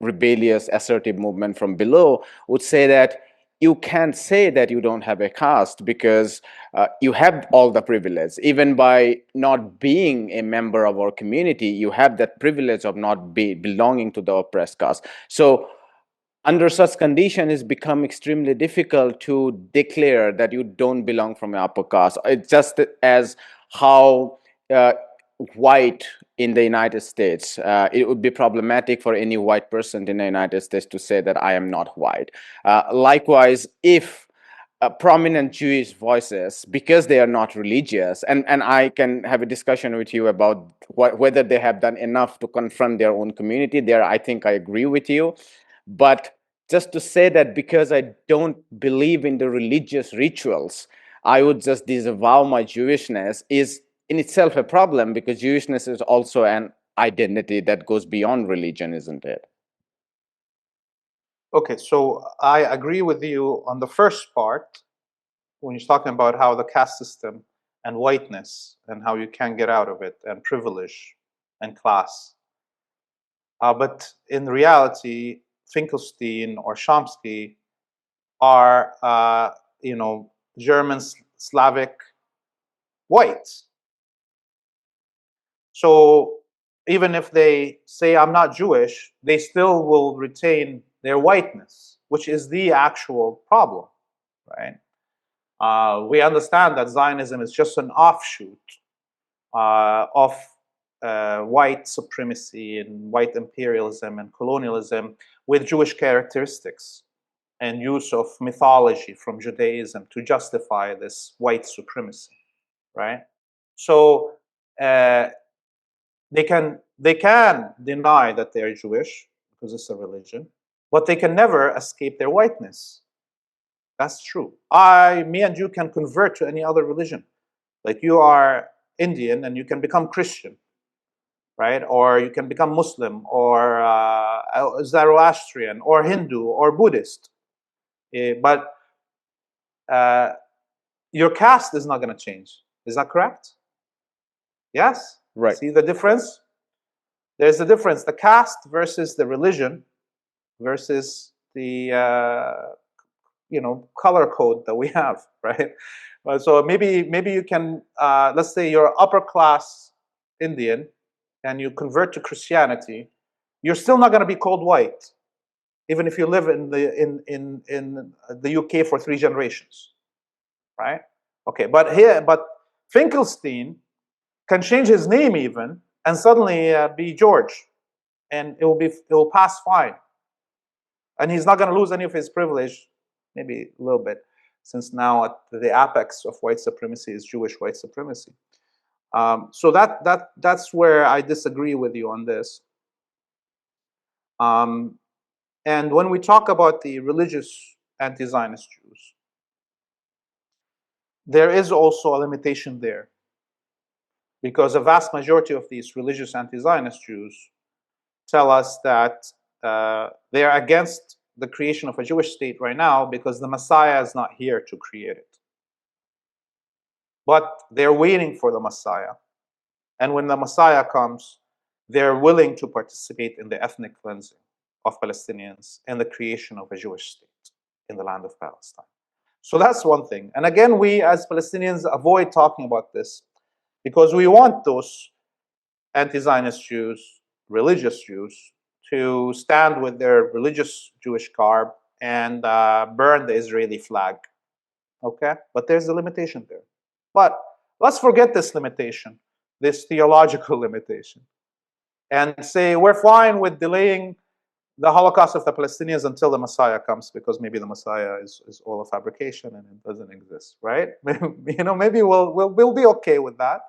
rebellious, assertive movement from below would say that you can't say that you don't have a caste because you have all the privilege. Even by not being a member of our community, you have that privilege of not belonging to the oppressed caste. So under such condition, it's become extremely difficult to declare that you don't belong from an upper caste. It's just as how white in the United States, it would be problematic for any white person in the United States to say that I am not white. Likewise, if prominent Jewish voices, because they are not religious, and I can have a discussion with you about whether they have done enough to confront their own community. There, I think I agree with you. But just to say that because I don't believe in the religious rituals, I would just disavow my Jewishness is in itself a problem, because Jewishness is also an identity that goes beyond religion, isn't it? Okay, so I agree with you on the first part when you're talking about how the caste system and whiteness and how you can get out of it and privilege and class. But in reality, Finkelstein or Chomsky are, German, Slavic, white. So even if they say I'm not Jewish, they still will retain their whiteness, which is the actual problem, right? We understand that Zionism is just an offshoot of white supremacy and white imperialism and colonialism with Jewish characteristics and use of mythology from Judaism to justify this white supremacy, right? So they can deny that they're Jewish because it's a religion, but they can never escape their whiteness. That's true. Me and you can convert to any other religion. Like you are Indian and you can become Christian, right? Or you can become Muslim or Zoroastrian or Hindu or Buddhist. But your caste is not going to change. Is that correct? Yes? Right. See the difference? There's a difference. The caste versus the religion versus the color code that we have, right? So maybe you can, let's say you're upper class Indian and you convert to Christianity, you're still not going to be called white, even if you live in the UK for 3 generations, right? Okay, but Finkelstein can change his name even and suddenly be George, and it will pass fine, and he's not going to lose any of his privilege, maybe a little bit, since now at the apex of white supremacy is Jewish white supremacy. So that's where I disagree with you on this. And when we talk about the religious anti-Zionist Jews, there is also a limitation there, because a vast majority of these religious anti-Zionist Jews tell us that they are against the creation of a Jewish state right now because the Messiah is not here to create it. But they're waiting for the Messiah. And when the Messiah comes, they're willing to participate in the ethnic cleansing of Palestinians and the creation of a Jewish state in the land of Palestine. So that's one thing. And again, we as Palestinians avoid talking about this because we want those anti-Zionist Jews, religious Jews, to stand with their religious Jewish garb and burn the Israeli flag. Okay? But there's a limitation there. But let's forget this limitation, this theological limitation, and say we're fine with delaying the Holocaust of the Palestinians until the Messiah comes, because maybe the Messiah is all a fabrication and it doesn't exist, right? Maybe we'll be okay with that.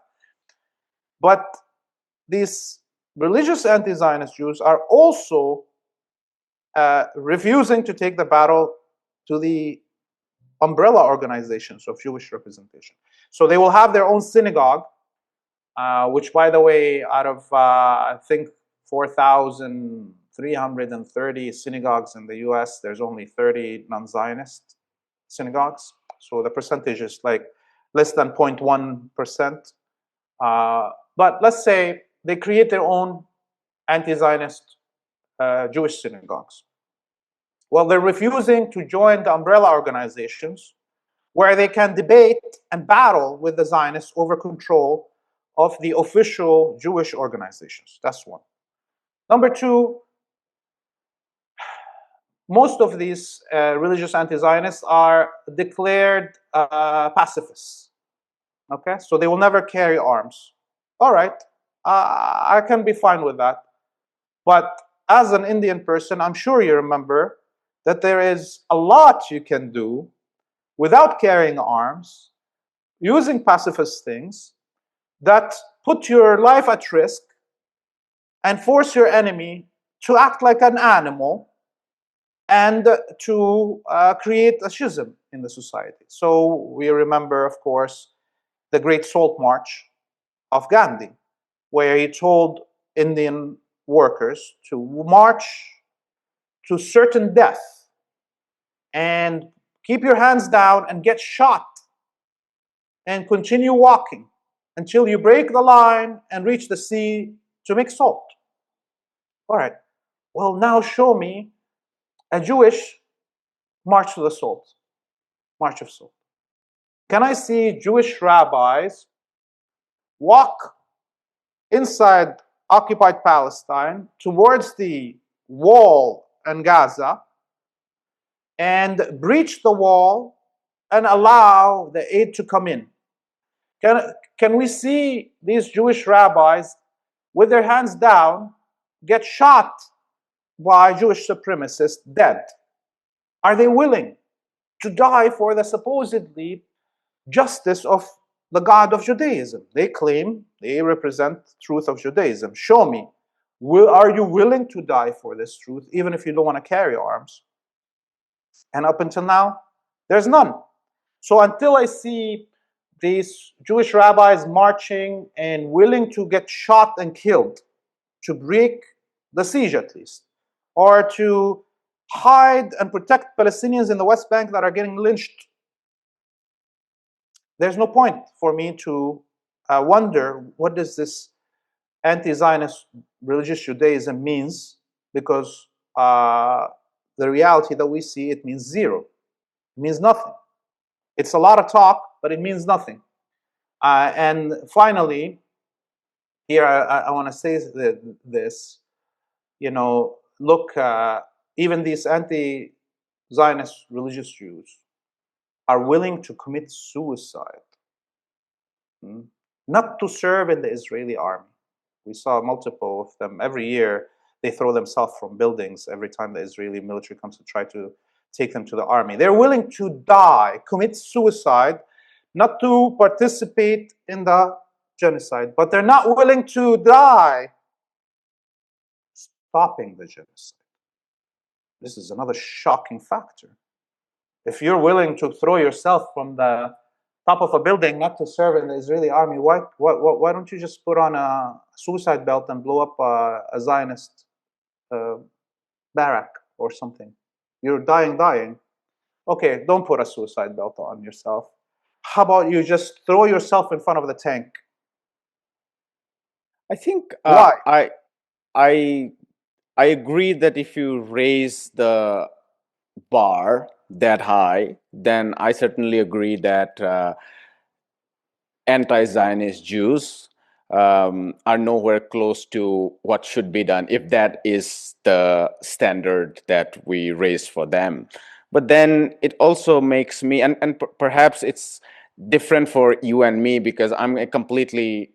But these religious anti-Zionist Jews are also refusing to take the battle to the umbrella organizations of Jewish representation. So they will have their own synagogue, which, by the way, out of I think 4,330 synagogues in the US, there's only 30 non-Zionist synagogues. So the percentage is like less than 0.1%. But let's say they create their own anti-Zionist Jewish synagogues. Well, they're refusing to join the umbrella organizations where they can debate and battle with the Zionists over control of the official Jewish organizations. That's one. Number two, most of these religious anti-Zionists are declared pacifists. Okay, so they will never carry arms. All right, I can be fine with that. But as an Indian person, I'm sure you remember that there is a lot you can do without carrying arms, using pacifist things that put your life at risk and force your enemy to act like an animal and to create a schism in the society. So we remember, of course, the Great Salt March of Gandhi, where he told Indian workers to march to certain death and keep your hands down and get shot and continue walking until you break the line and reach the sea to make salt. All right, well, now show me a Jewish march to the salt, march of salt. Can I see Jewish rabbis walk inside occupied Palestine towards the wall in Gaza and breach the wall and allow the aid to come in? Can we see these Jewish rabbis with their hands down get shot by Jewish supremacists dead? Are they willing to die for the supposedly justice of the God of Judaism? They claim they represent truth of Judaism. Show me. Are you willing to die for this truth, even if you don't want to carry arms? And up until now, there's none. So until I see these Jewish rabbis marching and willing to get shot and killed to break the siege, at least, or to hide and protect Palestinians in the West Bank that are getting lynched, there's no point for me to wonder what does this anti-Zionist religious Judaism means, because the reality that we see, it means zero. It means nothing. It's a lot of talk, but it means nothing. And finally, here I want to say this, look, even these anti-Zionist religious Jews are willing to commit suicide, not to serve in the Israeli army. We saw multiple of them. Every year, they throw themselves from buildings every time the Israeli military comes to try to take them to the army. They're willing to die, commit suicide, not to participate in the genocide, but they're not willing to die stopping the genocide. This is another shocking factor. If you're willing to throw yourself from the top of a building not to serve in the Israeli army, why don't you just put on a suicide belt and blow up a Zionist barrack or something? You're dying. Okay, don't put a suicide belt on yourself. How about you just throw yourself in front of the tank? I think Why? I agree that if you raise the bar that high, then I certainly agree that anti-Zionist Jews are nowhere close to what should be done, if that is the standard that we raise for them. But then it also makes me, and perhaps it's different for you and me, because I'm a completely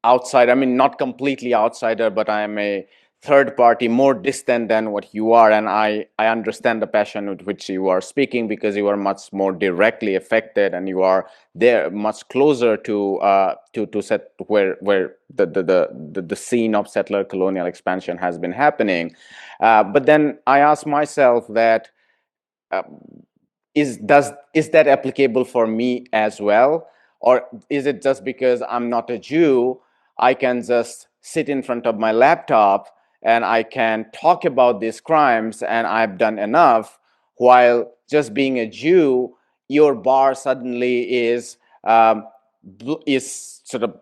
outside, I mean, not completely outsider, but I am a third party, more distant than what you are. And I understand the passion with which you are speaking, because you are much more directly affected and you are there much closer to set where the scene of settler colonial expansion has been happening. But then I ask myself that, is that applicable for me as well, or is it just because I'm not a Jew I can just sit in front of my laptop and I can talk about these crimes and I've done enough, while just being a Jew your bar suddenly is sort of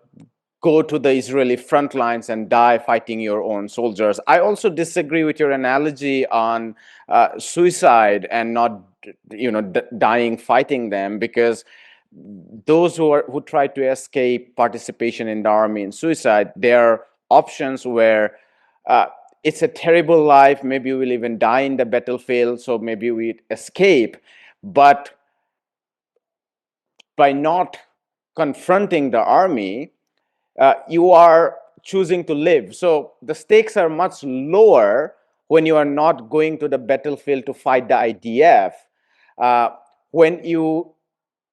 go to the Israeli front lines and die fighting your own soldiers. I also disagree with your analogy on suicide and not, dying fighting them, because those who try to escape participation in the army and suicide, there are options where uh, it's a terrible life. Maybe we'll even die in the battlefield, so maybe we escape. But by not confronting the army, you are choosing to live. So the stakes are much lower when you are not going to the battlefield to fight the IDF. Uh, when you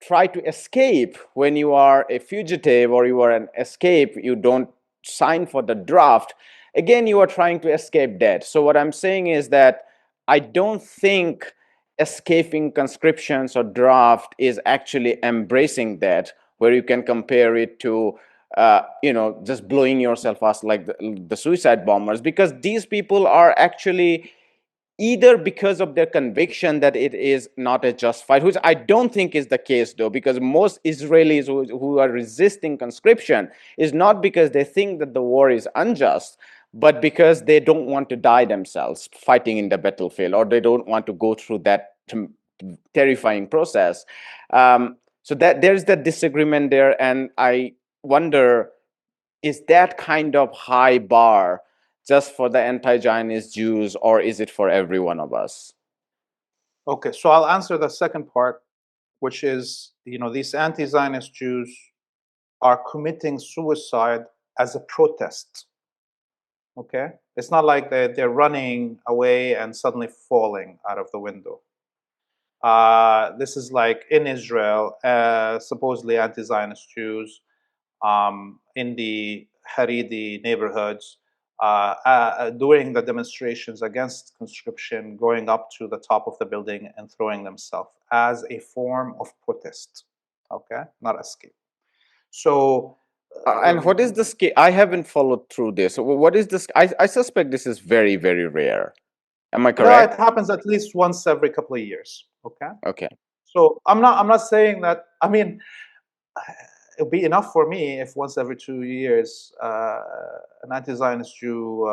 try to escape, when you are a fugitive or you are an escape, you don't sign for the draft. Again, you are trying to escape death. So what I'm saying is that I don't think escaping conscriptions or draft is actually embracing that, where you can compare it to just blowing yourself up like the suicide bombers, because these people are actually, either because of their conviction that it is not a just fight, which I don't think is the case though, because most Israelis who are resisting conscription is not because they think that the war is unjust, but because they don't want to die themselves fighting in the battlefield, or they don't want to go through that terrifying process. So that there's that disagreement there, and I wonder, is that kind of high bar just for the anti-Zionist Jews, or is it for every one of us? Okay, so I'll answer the second part, which is, these anti-Zionist Jews are committing suicide as a protest. Okay, it's not like they're running away and suddenly falling out of the window. This is like in Israel, supposedly anti-Zionist Jews in the Haredi neighborhoods during the demonstrations against conscription, going up to the top of the building and throwing themselves as a form of protest. Okay, not escape. So, And what is the scale? I haven't followed through this. So what is this? I suspect this is very, very rare. Am I yeah, it correct? happens at least once every couple of years. Okay, Okay. so I'm not saying that. I mean, it'd be enough for me if once every 2 years an anti-Zionist Jew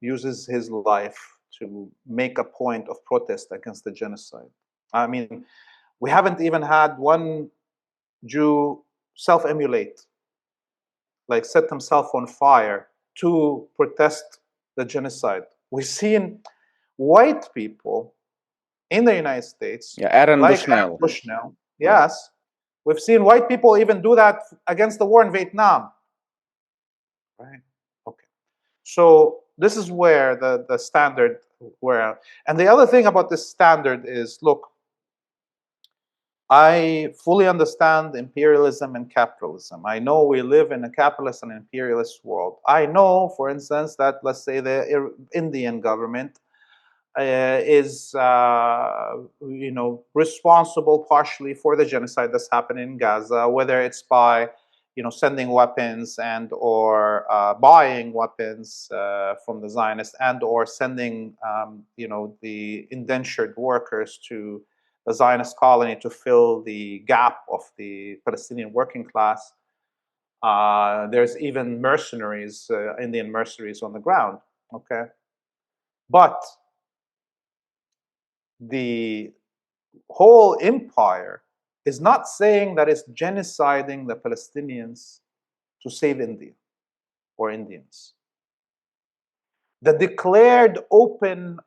uses his life to make a point of protest against the genocide. I mean, we haven't even had one Jew self-emulate, like set himself on fire to protest the genocide. We've seen white people in the United States, Yeah, Aaron like Aaron Bushnell. Bushnell, Yeah. yes, we've seen white people even do that against the war in Vietnam. Right. Okay. So this is where the standard where, and the other thing about this standard is, look, I fully understand imperialism and capitalism. I know we live in a capitalist and imperialist world. I know, for instance, that let's say the Indian government is responsible partially for the genocide that's happening in Gaza, whether it's by sending weapons and or buying weapons from the Zionists, and or sending the indentured workers to the Zionist colony to fill the gap of the Palestinian working class. There's even mercenaries, Indian mercenaries on the ground. Okay, but the whole empire is not saying that it's genociding the Palestinians to save India or Indians. The declared open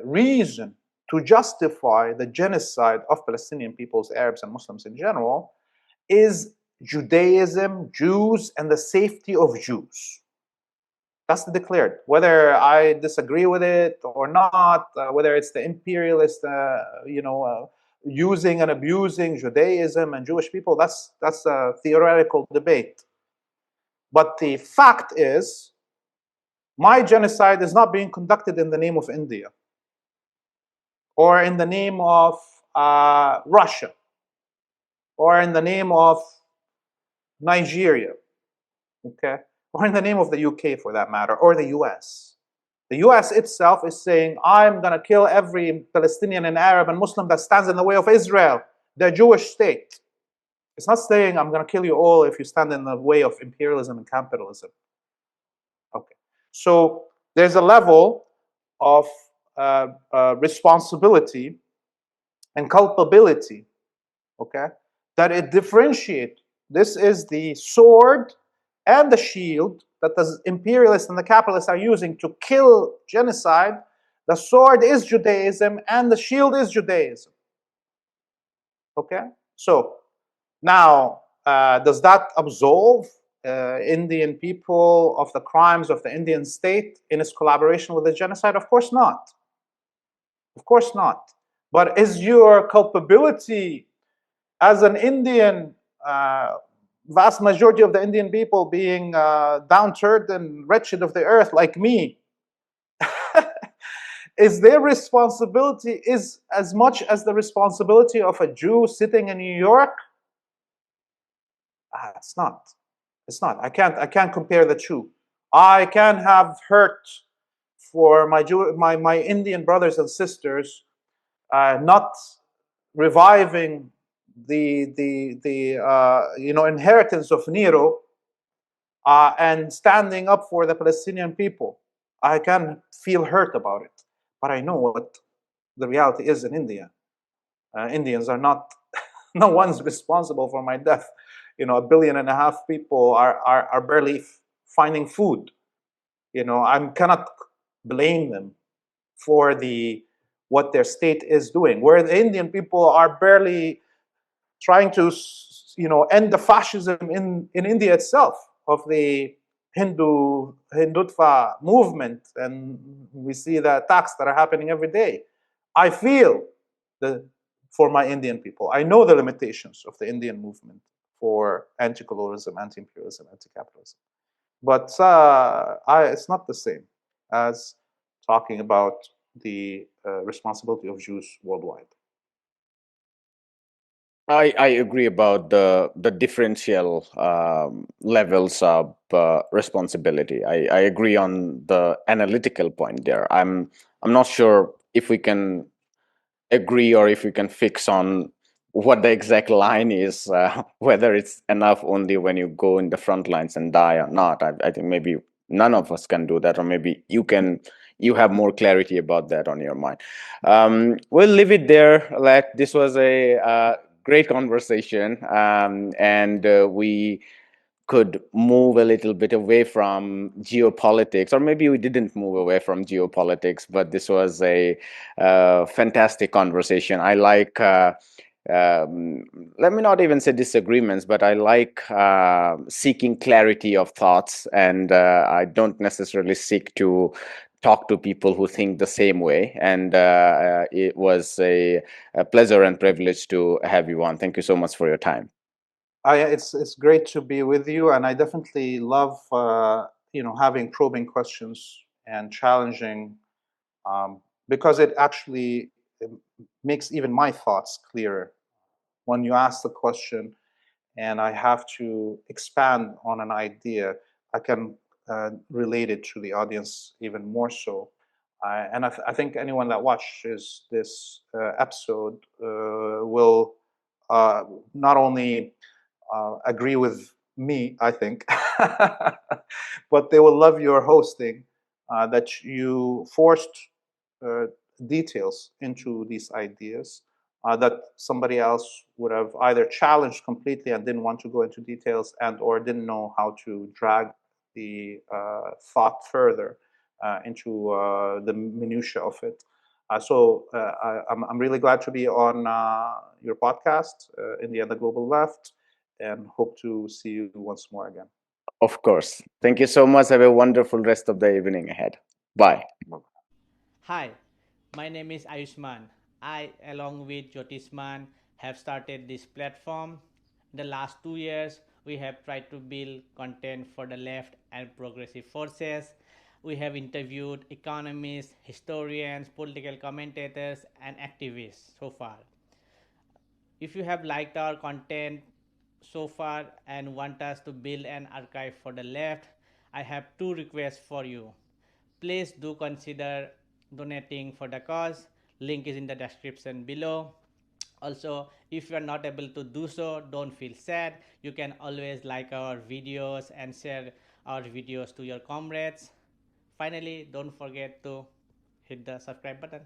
reason to justify the genocide of Palestinian peoples, Arabs and Muslims in general, is Judaism, Jews, and the safety of Jews. That's the declared. Whether I disagree with it or not, whether it's the imperialist, using and abusing Judaism and Jewish people, that's a theoretical debate. But the fact is, my genocide is not being conducted in the name of India or in the name of Russia or in the name of Nigeria, okay, or in the name of the UK for that matter, or the US. The US itself is saying, I'm going to kill every Palestinian and Arab and Muslim that stands in the way of Israel, the Jewish state. It's not saying, I'm going to kill you all if you stand in the way of imperialism and capitalism. Okay. So there's a level of responsibility and culpability, okay, that it differentiates. This is the sword and the shield that the imperialists and the capitalists are using to kill genocide. The sword is Judaism and the shield is Judaism. Okay? So now, does that absolve Indian people of the crimes of the Indian state in its collaboration with the genocide? Of course not. Of course not. But is your culpability as an Indian, vast majority of the Indian people being downturned and wretched of the earth like me, is their responsibility is as much as the responsibility of a Jew sitting in New York? It's not. It's not. I can't compare the two. I can have hurt for my Indian brothers and sisters, not reviving the inheritance of Nero, and standing up for the Palestinian people. I can feel hurt about it, but I know what the reality is in India. Indians are not, no one's responsible for my death. 1.5 billion people are barely finding food. I cannot blame them for what their state is doing. Where the Indian people are barely trying to, end the fascism in India itself, of the Hindutva movement, and we see the attacks that are happening every day. I feel for my Indian people. I know the limitations of the Indian movement for anti-colonialism, anti-imperialism, anti-capitalism. But it's not the same as talking about the responsibility of Jews worldwide. I agree about the differential levels of responsibility. I agree on the analytical point there. I'm not sure if we can agree or if we can fix on what the exact line is, whether it's enough only when you go in the front lines and die or not. I think maybe none of us can do that, or maybe you have more clarity about that on your mind. We'll leave it there. This was a great conversation, and we could move a little bit away from geopolitics, or maybe we didn't move away from geopolitics, but this was a fantastic conversation. I like, let me not even say disagreements, but I like seeking clarity of thoughts, and I don't necessarily seek to talk to people who think the same way. And it was a pleasure and privilege to have you on. Thank you so much for your time. It's great to be with you, and I definitely love having probing questions and challenging, because it actually makes even my thoughts clearer. When you ask the question, and I have to expand on an idea, I can relate it to the audience even more so. And I think anyone that watches this episode will not only agree with me, I think, but they will love your hosting, that you forced details into these ideas that somebody else would have either challenged completely and didn't want to go into details, and or didn't know how to drag the thought further into the minutiae of it. So I'm really glad to be on your podcast, India and the Global Left, and hope to see you once more again. Of course. Thank you so much. Have a wonderful rest of the evening ahead. Bye. Hi, my name is Ayushman. I, along with Jyotisman, have started this platform. In the last 2 years, we have tried to build content for the left and progressive forces. We have interviewed economists, historians, political commentators, and activists so far. If you have liked our content so far and want us to build an archive for the left, I have two requests for you. Please do consider donating for the cause. Link is in the description below. Also, if you are not able to do so, don't feel sad. You can always like our videos and share our videos to your comrades. Finally, don't forget to hit the subscribe button.